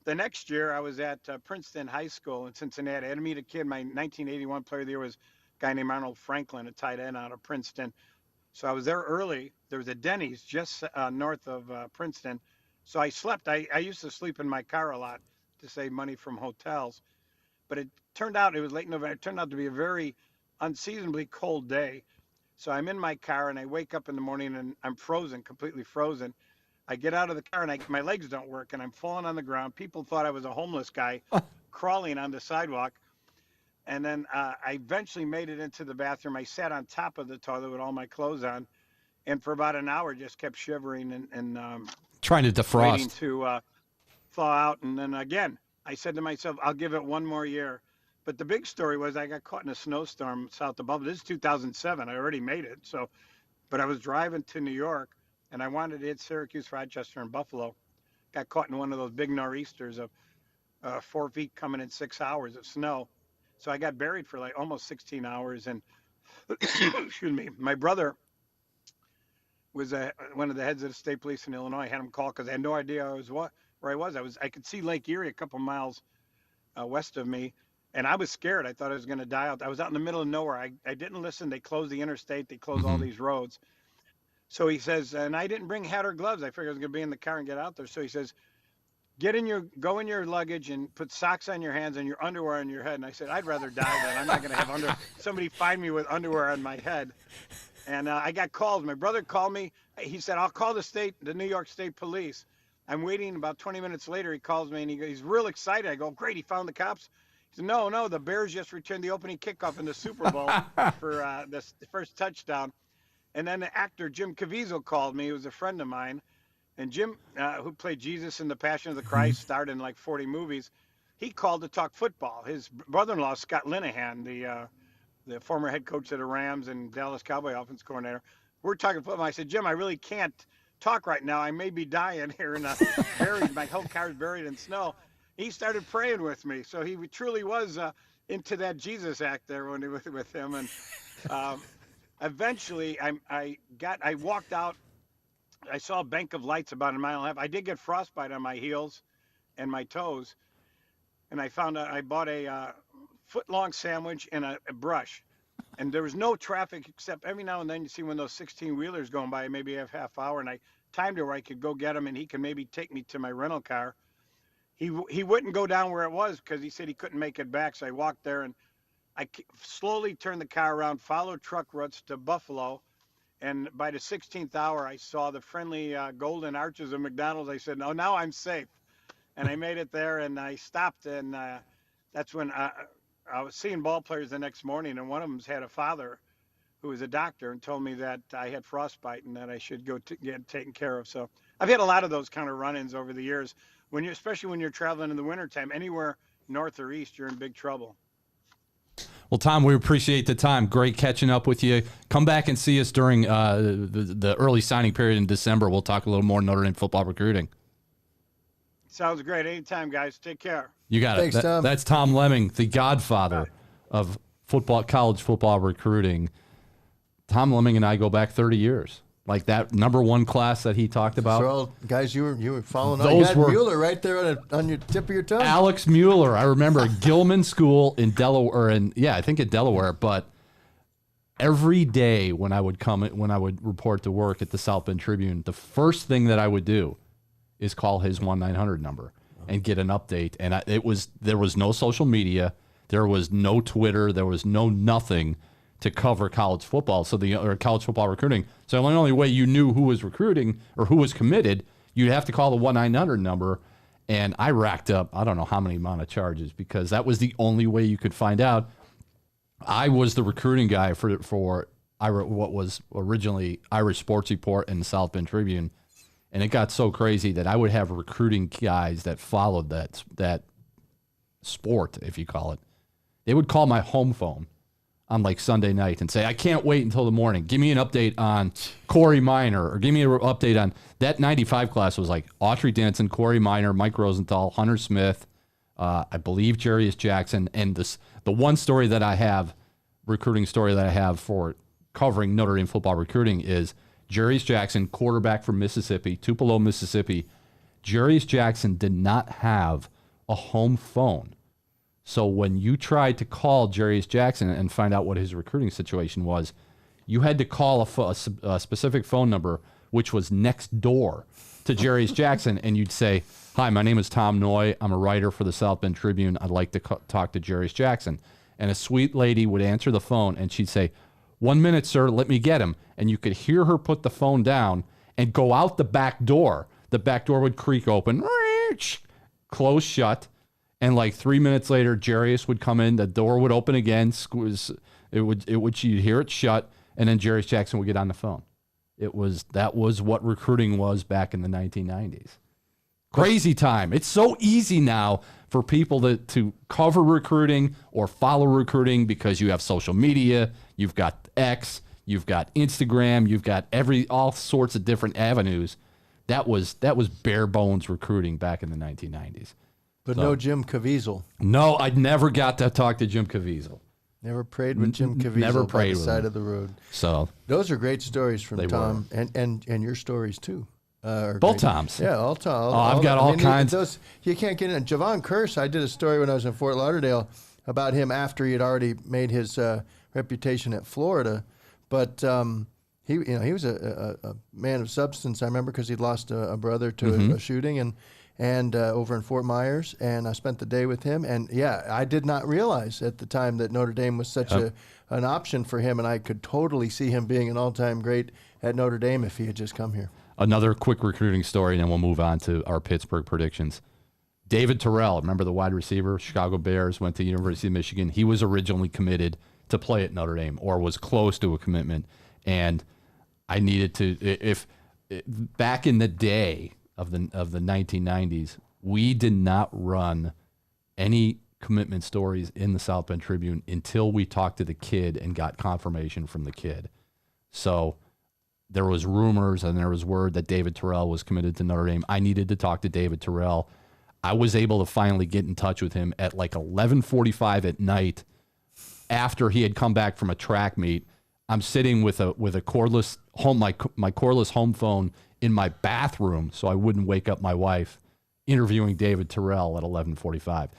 S5: The next year I was at Princeton High School in Cincinnati. I had to meet a kid. My 1981 player of the year was a guy named Arnold Franklin, a tight end out of Princeton. So I was there early. There was a Denny's just north of Princeton. So I slept. I used to sleep in my car a lot to save money from hotels. But it turned out, it was late November. It turned out to be a very unseasonably cold day. So I'm in my car, and I wake up in the morning, and I'm frozen, completely frozen. I get out of the car, and my legs don't work, and I'm falling on the ground. People thought I was a homeless guy crawling on the sidewalk. And then I eventually made it into the bathroom. I sat on top of the toilet with all my clothes on, and for about an hour just kept shivering and
S2: trying to defrost,
S5: waiting to thaw out. And then again, I said to myself, I'll give it one more year. But the big story was I got caught in a snowstorm south of Buffalo. This is 2007. I already made it. But I was driving to New York, and I wanted to hit Syracuse, Rochester, and Buffalo. Got caught in one of those big nor'easters of 4 feet coming in 6 hours of snow. So I got buried for like almost 16 hours. And excuse me, my brother was one of the heads of the state police in Illinois. I had him call because I had no idea where I was. I could see Lake Erie a couple miles west of me. And I was scared. I thought I was going to die out. I was out in the middle of nowhere. I didn't listen. They closed the interstate. They closed all these roads. So he says, and I didn't bring hat or gloves. I figured I was going to be in the car and get out there. So he says, go in your luggage and put socks on your hands and your underwear on your head. And I said, I'd rather die than I'm not going to have somebody find me with underwear on my head. And I got calls. My brother called me. He said, I'll call the New York State Police. I'm waiting. About 20 minutes later, he calls me, and he's real excited. I go, great, he found the cops. He said, no, the Bears just returned the opening kickoff in the Super Bowl for the first touchdown. And then the actor Jim Caviezel called me. He was a friend of mine. And Jim, who played Jesus in The Passion of the Christ, starred in like 40 movies, he called to talk football. His brother-in-law, Scott Linehan, the former head coach of the Rams and Dallas Cowboy offense coordinator, we're talking football. I said, Jim, I really can't talk right now. I may be dying here and buried. My whole car's buried in snow. He started praying with me. So he truly was into that Jesus act there when he was with him. And eventually I walked out. I saw a bank of lights about a mile and a half. I did get frostbite on my heels and my toes. And I found out I bought a foot-long sandwich and a brush. And there was no traffic except every now and then you see one of those 16-wheelers going by, maybe a half hour. And I time to where I could go get him and he could maybe take me to my rental car. He wouldn't go down where it was because he said he couldn't make it back. So I walked there and I slowly turned the car around, followed truck routes to Buffalo. And by the 16th hour, I saw the friendly golden arches of McDonald's. I said, "No, now I'm safe." And I made it there, and I stopped, and that's when I was seeing ball players the next morning, and one of them's had a father who was a doctor and told me that I had frostbite and that I should go get taken care of. So I've had a lot of those kind of run-ins over the years. Especially when you're traveling in the wintertime, anywhere north or east, you're in big trouble.
S2: Well, Tom, we appreciate the time. Great catching up with you. Come back and see us during the early signing period in December. We'll talk a little more Notre Dame football recruiting.
S5: Sounds great. Anytime, guys. Take care.
S2: You got
S3: Thanks,
S2: it.
S3: Tom.
S2: That's Tom Lemming, the godfather of college football recruiting. Tom Lemming and I go back 30 years. Like that number one class that he talked about.
S3: So all guys, you were following on.
S2: Those
S3: You had
S2: were
S3: Mueller right there on your tip of your tongue.
S2: Alex Mueller. I remember Gilman School in Delaware, I think in Delaware. But every day when I would report to work at the South Bend Tribune, the first thing that I would do is call his 1-900 number and get an update. And there was no social media, there was no Twitter, there was no nothing to cover college football, or college football recruiting. So the only way you knew who was recruiting or who was committed, you'd have to call the 1-900 number. And I racked up, I don't know how many amount of charges, because that was the only way you could find out. I was the recruiting guy for what was originally Irish Sports Report and the South Bend Tribune. And it got so crazy that I would have recruiting guys that followed that sport, if you call it. They would call my home phone on like Sunday night and say, "I can't wait until the morning. Give me an update on Corey Minor, or give me an update on that 95 class." Was like Autry Denson, Corey Minor, Mike Rosenthal, Hunter Smith, I believe Jarius Jackson. And the one story that I have, recruiting story that I have for covering Notre Dame football recruiting is Jarius Jackson, quarterback from Mississippi, Tupelo, Mississippi. Jarius Jackson did not have a home phone. So when you tried to call Jarius Jackson and find out what his recruiting situation was, you had to call a specific phone number, which was next door to Jarius Jackson, and you'd say, "Hi, my name is Tom Noie. I'm a writer for the South Bend Tribune. I'd like to talk to Jarius Jackson." And a sweet lady would answer the phone, and she'd say, "1 minute, sir, let me get him." And you could hear her put the phone down and go out the back door. The back door would creak open, close shut. And like 3 minutes later, Jarius would come in. The door would open again. You'd hear it shut, and then Jarius Jackson would get on the phone. That was what recruiting was back in the 1990s. Crazy time. It's so easy now for people to cover recruiting or follow recruiting because you have social media. You've got X. You've got Instagram. You've got all sorts of different avenues. That was bare bones recruiting back in the 1990s.
S3: But no Jim Caviezel.
S2: No, I never got to talk to Jim Caviezel.
S3: Never prayed with Jim Caviezel
S2: Never prayed
S3: by the
S2: with
S3: side
S2: him.
S3: of the road.
S2: So
S3: those are great stories from
S2: They
S3: Tom, and your stories too.
S2: Both
S3: Great.
S2: Toms.
S3: Yeah, all Tom.
S2: I've got all kinds.
S3: Those, you can't get in. Javon Curse, I did a story when I was in Fort Lauderdale about him after he had already made his reputation at Florida, but he was a man of substance. I remember because he'd lost a brother to a shooting and over in Fort Myers, and I spent the day with him. And yeah, I did not realize at the time that Notre Dame was such an option for him, and I could totally see him being an all-time great at Notre Dame if he had just come here.
S2: Another quick recruiting story, and then we'll move on to our Pittsburgh predictions. David Terrell, remember the wide receiver, Chicago Bears, went to the University of Michigan. He was originally committed to play at Notre Dame, or was close to a commitment, and I needed to. Back in the day of the 1990s, we did not run any commitment stories in the South Bend Tribune until we talked to the kid and got confirmation from the kid. So there was rumors and there was word that David Terrell was committed to Notre Dame. I needed to talk to David Terrell. I was able to finally get in touch with him at like 11:45 at night after he had come back from a track meet. I'm sitting with a cordless home, my cordless home phone in my bathroom so I wouldn't wake up my wife, interviewing David Terrell at 11:45.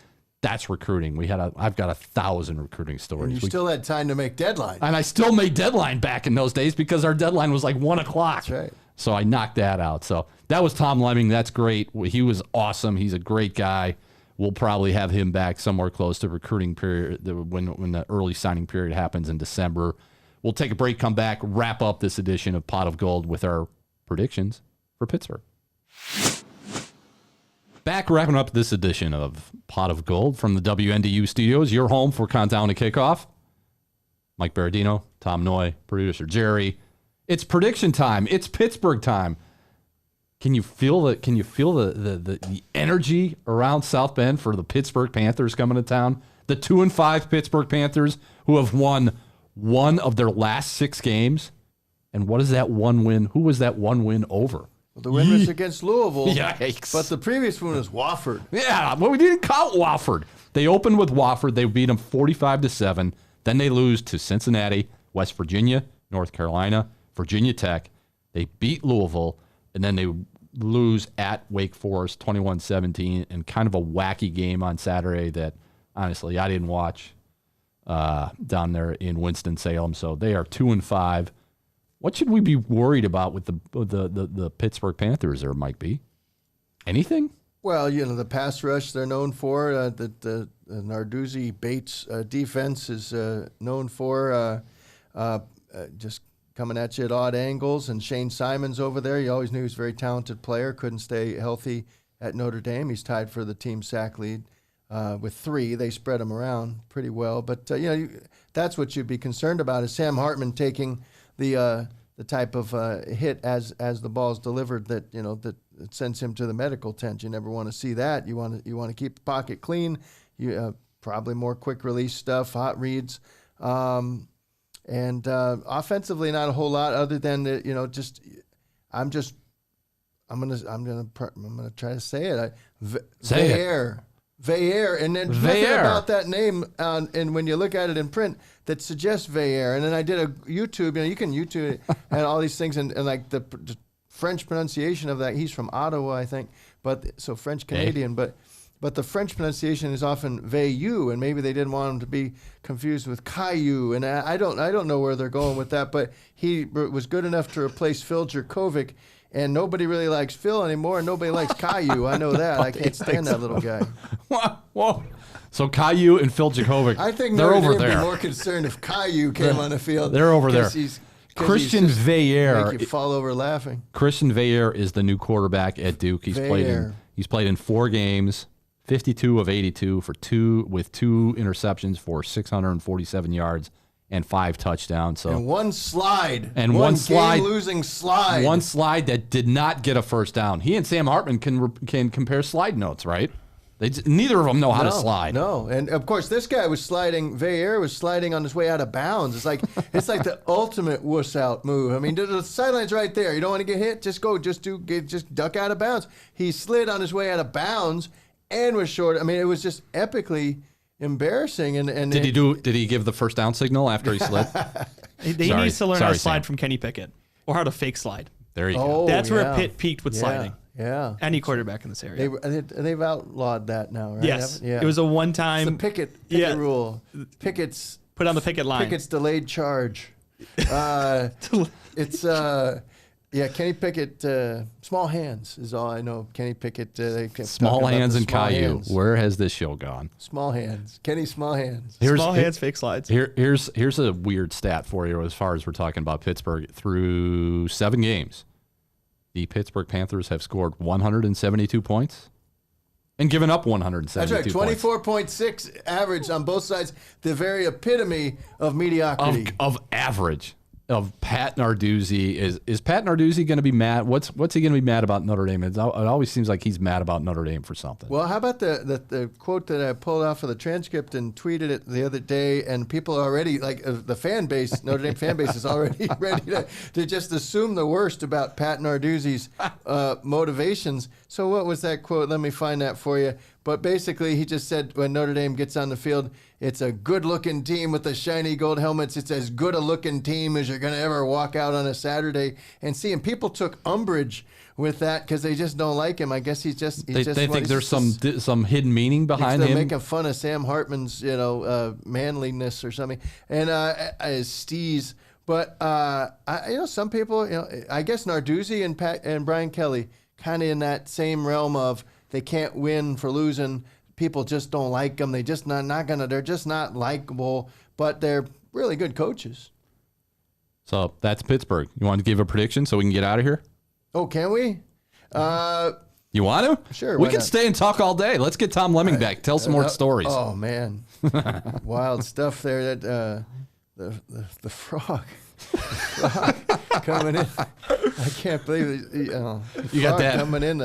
S2: That's recruiting. I've got 1,000 recruiting stories.
S3: And you still had time to make deadline.
S2: And I still made deadline back in those days because our deadline was like 1 o'clock.
S3: That's right.
S2: So I knocked that out. So that was Tom Lemming. That's great. He was awesome. He's a great guy. We'll probably have him back somewhere close to recruiting period when the early signing period happens in December. We'll take a break, come back, wrap up this edition of Pot of Gold with our predictions for Pittsburgh. Back wrapping up this edition of Pot of Gold from the WNDU Studios, your home for Countdown to Kickoff. Mike Berardino, Tom Noie, producer Jerry. It's prediction time. It's Pittsburgh time. Can you feel the the energy around South Bend for the Pittsburgh Panthers coming to town? The 2-5 Pittsburgh Panthers who have won one of their last 6 games. And what is that one win? Who was that one win over?
S3: Well, the win was against Louisville.
S2: Yikes.
S3: But the previous one was Wofford.
S2: Yeah, well, we didn't count Wofford. They opened with Wofford. They beat them 45-7. Then they lose to Cincinnati, West Virginia, North Carolina, Virginia Tech. They beat Louisville, and then they lose at Wake Forest 21-17 in kind of a wacky game on Saturday that, honestly, I didn't watch down there in Winston-Salem. So they are 2-5. What should we be worried about with the Pittsburgh Panthers there, Mike B? Anything?
S3: Well, the pass rush they're known for, the Narduzzi-Bates defense is known for just coming at you at odd angles. And Shane Simon's over there. You always knew he was a very talented player, couldn't stay healthy at Notre Dame. He's tied for the team sack lead with 3. They spread him around pretty well. But, that's what you'd be concerned about is Sam Hartman taking the type of hit as the ball's delivered that that sends him to the medical tent. You never want to see that. You want to keep the pocket clean. You probably more quick release stuff, hot reads, and offensively not a whole lot other than I'm gonna try to say it. Veilleur, and then nothing about that name, and when you look at it in print, that suggests Veilleur. And then I did a YouTube, you can YouTube it, and all these things, and like the French pronunciation of that. He's from Ottawa, I think, so French Canadian, but the French pronunciation is often Veilleur, and maybe they didn't want him to be confused with Caillou, and I don't know where they're going with that, but he was good enough to replace Phil Jerkovic. And nobody really likes Phil anymore, and nobody likes Caillou. I know that. I can't stand that little guy.
S2: Whoa. So Caillou and Phil Jerkovic,
S3: I think
S2: they're over there.
S3: I'd be more concerned if Caillou came on the field.
S2: They're over there. Christian
S3: Veilleur. Make you fall over laughing.
S2: Christian Veilleur is the new quarterback at Duke. He's played in 4 games, 52 of 82 with 2 interceptions for 647 yards. And 5 touchdowns. So
S3: and one slide.
S2: And one
S3: game-losing slide.
S2: One slide that did not get a first down. He and Sam Hartman can compare slide notes, right? Neither of them know how to slide.
S3: No, and of course this guy was sliding. Veilleur was sliding on his way out of bounds. It's like the ultimate wuss out move. I mean, the sideline's right there. You don't want to get hit. Just duck out of bounds. He slid on his way out of bounds and was short. I mean, it was just epically embarrassing. And
S2: did he give the first down signal after he slid?
S4: He needs to learn how to slide from Kenny Pickett or how to fake slide.
S2: There you go.
S4: That's where Pitt peaked with sliding.
S3: Yeah.
S4: Any quarterback in this area.
S3: They've outlawed that now, right?
S4: Yes. It was a one-time.
S3: It's the Pickett rule. Pickett's
S4: put on the Pickett line.
S3: Pickett's delayed charge. It's Kenny Pickett. Small hands is all I know. Kenny Pickett.
S2: Small hands and Caillou. Where has this show gone?
S3: Small hands. Kenny small hands.
S4: Small hands, fake slides.
S2: Here's a weird stat for you as far as we're talking about Pittsburgh. Through 7 games, the Pittsburgh Panthers have scored 172 points and given up 172
S3: That's right, 24.6 average on both sides. The very epitome of mediocrity.
S2: Of average. Of Pat Narduzzi. Is Pat Narduzzi going to be mad? What's he going to be mad about Notre Dame? It always seems like he's mad about Notre Dame for something.
S3: Well, how about the quote that I pulled off of the transcript and tweeted it the other day, and people are already, the fan base, Notre Dame fan base is already ready to just assume the worst about Pat Narduzzi's motivations. So what was that quote? Let me find that for you. But basically, he just said when Notre Dame gets on the field, it's a good-looking team with the shiny gold helmets. It's as good a looking team as you're going to ever walk out on a Saturday and see. And people took umbrage with that because they just don't like him. I guess he's just.
S2: They think there's some hidden meaning behind him.
S3: They're making fun of Sam Hartman's, manliness or something, and his steez. But some people, I guess Narduzzi and Brian Kelly, kind of in that same realm of they can't win for losing. People just don't like them. They just not gonna. They're just not likable, but they're really good coaches.
S2: So that's Pittsburgh. You want to give a prediction so we can get out of here?
S3: Oh, can we?
S2: You want to?
S3: Sure.
S2: We can stay and talk all day. Let's get Tom Lemming back. Tell some more stories.
S3: Oh man, wild stuff there. That the frog. Coming in, I can't believe it.
S2: You got that
S3: coming in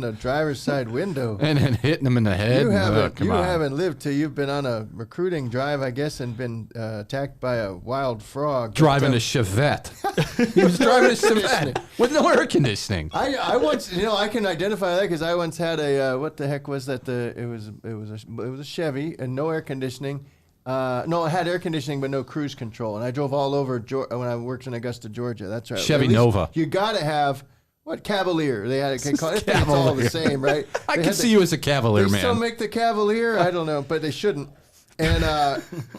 S3: the driver's side window,
S2: and then hitting him in the head.
S3: You haven't lived till you've been on a recruiting drive, I guess, and been attacked by a wild frog.
S2: Driving a Chevette. He was driving a Chevette with no air conditioning.
S3: I once, I can identify that because I once had a what the heck was that? It was a Chevy and no air conditioning. No, I had air conditioning but no cruise control, and I drove all over when I worked in Augusta, Georgia. That's right.
S2: Chevy Nova.
S3: You got to have Cavalier. They had it's all the same, right?
S2: I can see you as a Cavalier man.
S3: They still make the Cavalier. I don't know, but they shouldn't. And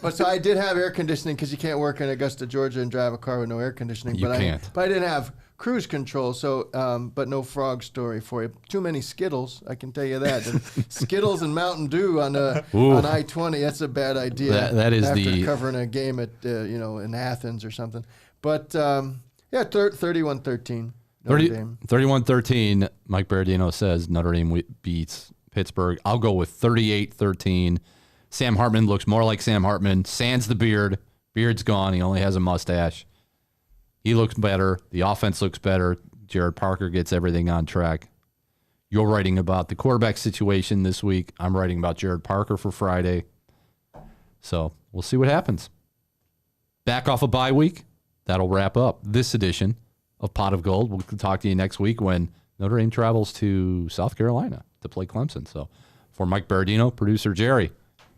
S3: but so I did have air conditioning because you can't work in Augusta, Georgia, and drive a car with no air conditioning.
S2: You can't.
S3: But I didn't have cruise control, so but no frog story for you. Too many Skittles, I can tell you that. Skittles and Mountain Dew on I-20. That's a bad idea.
S2: That is
S3: after covering a game at in Athens or something. But 31-13.
S2: 31-13. Mike Berardino says Notre Dame beats Pittsburgh. I'll go with 38-13. Sam Hartman looks more like Sam Hartman. Sans the beard. Beard's gone. He only has a mustache. He looks better. The offense looks better. Jared Parker gets everything on track. You're writing about the quarterback situation this week. I'm writing about Jared Parker for Friday. So we'll see what happens. Back off a bye week. That'll wrap up this edition of Pot of Gold. We'll talk to you next week when Notre Dame travels to South Carolina to play Clemson. So for Mike Berardino, producer Jerry,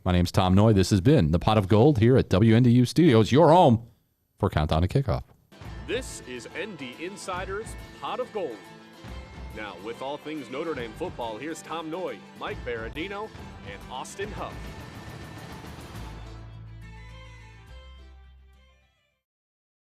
S2: my name's Tom Noie. This has been the Pot of Gold here at WNDU Studios, your home for Countdown to Kickoff.
S1: This is ND Insider's Pot of Gold. Now, with all things Notre Dame football, here's Tom Noie, Mike Berardino, and Austin Huff.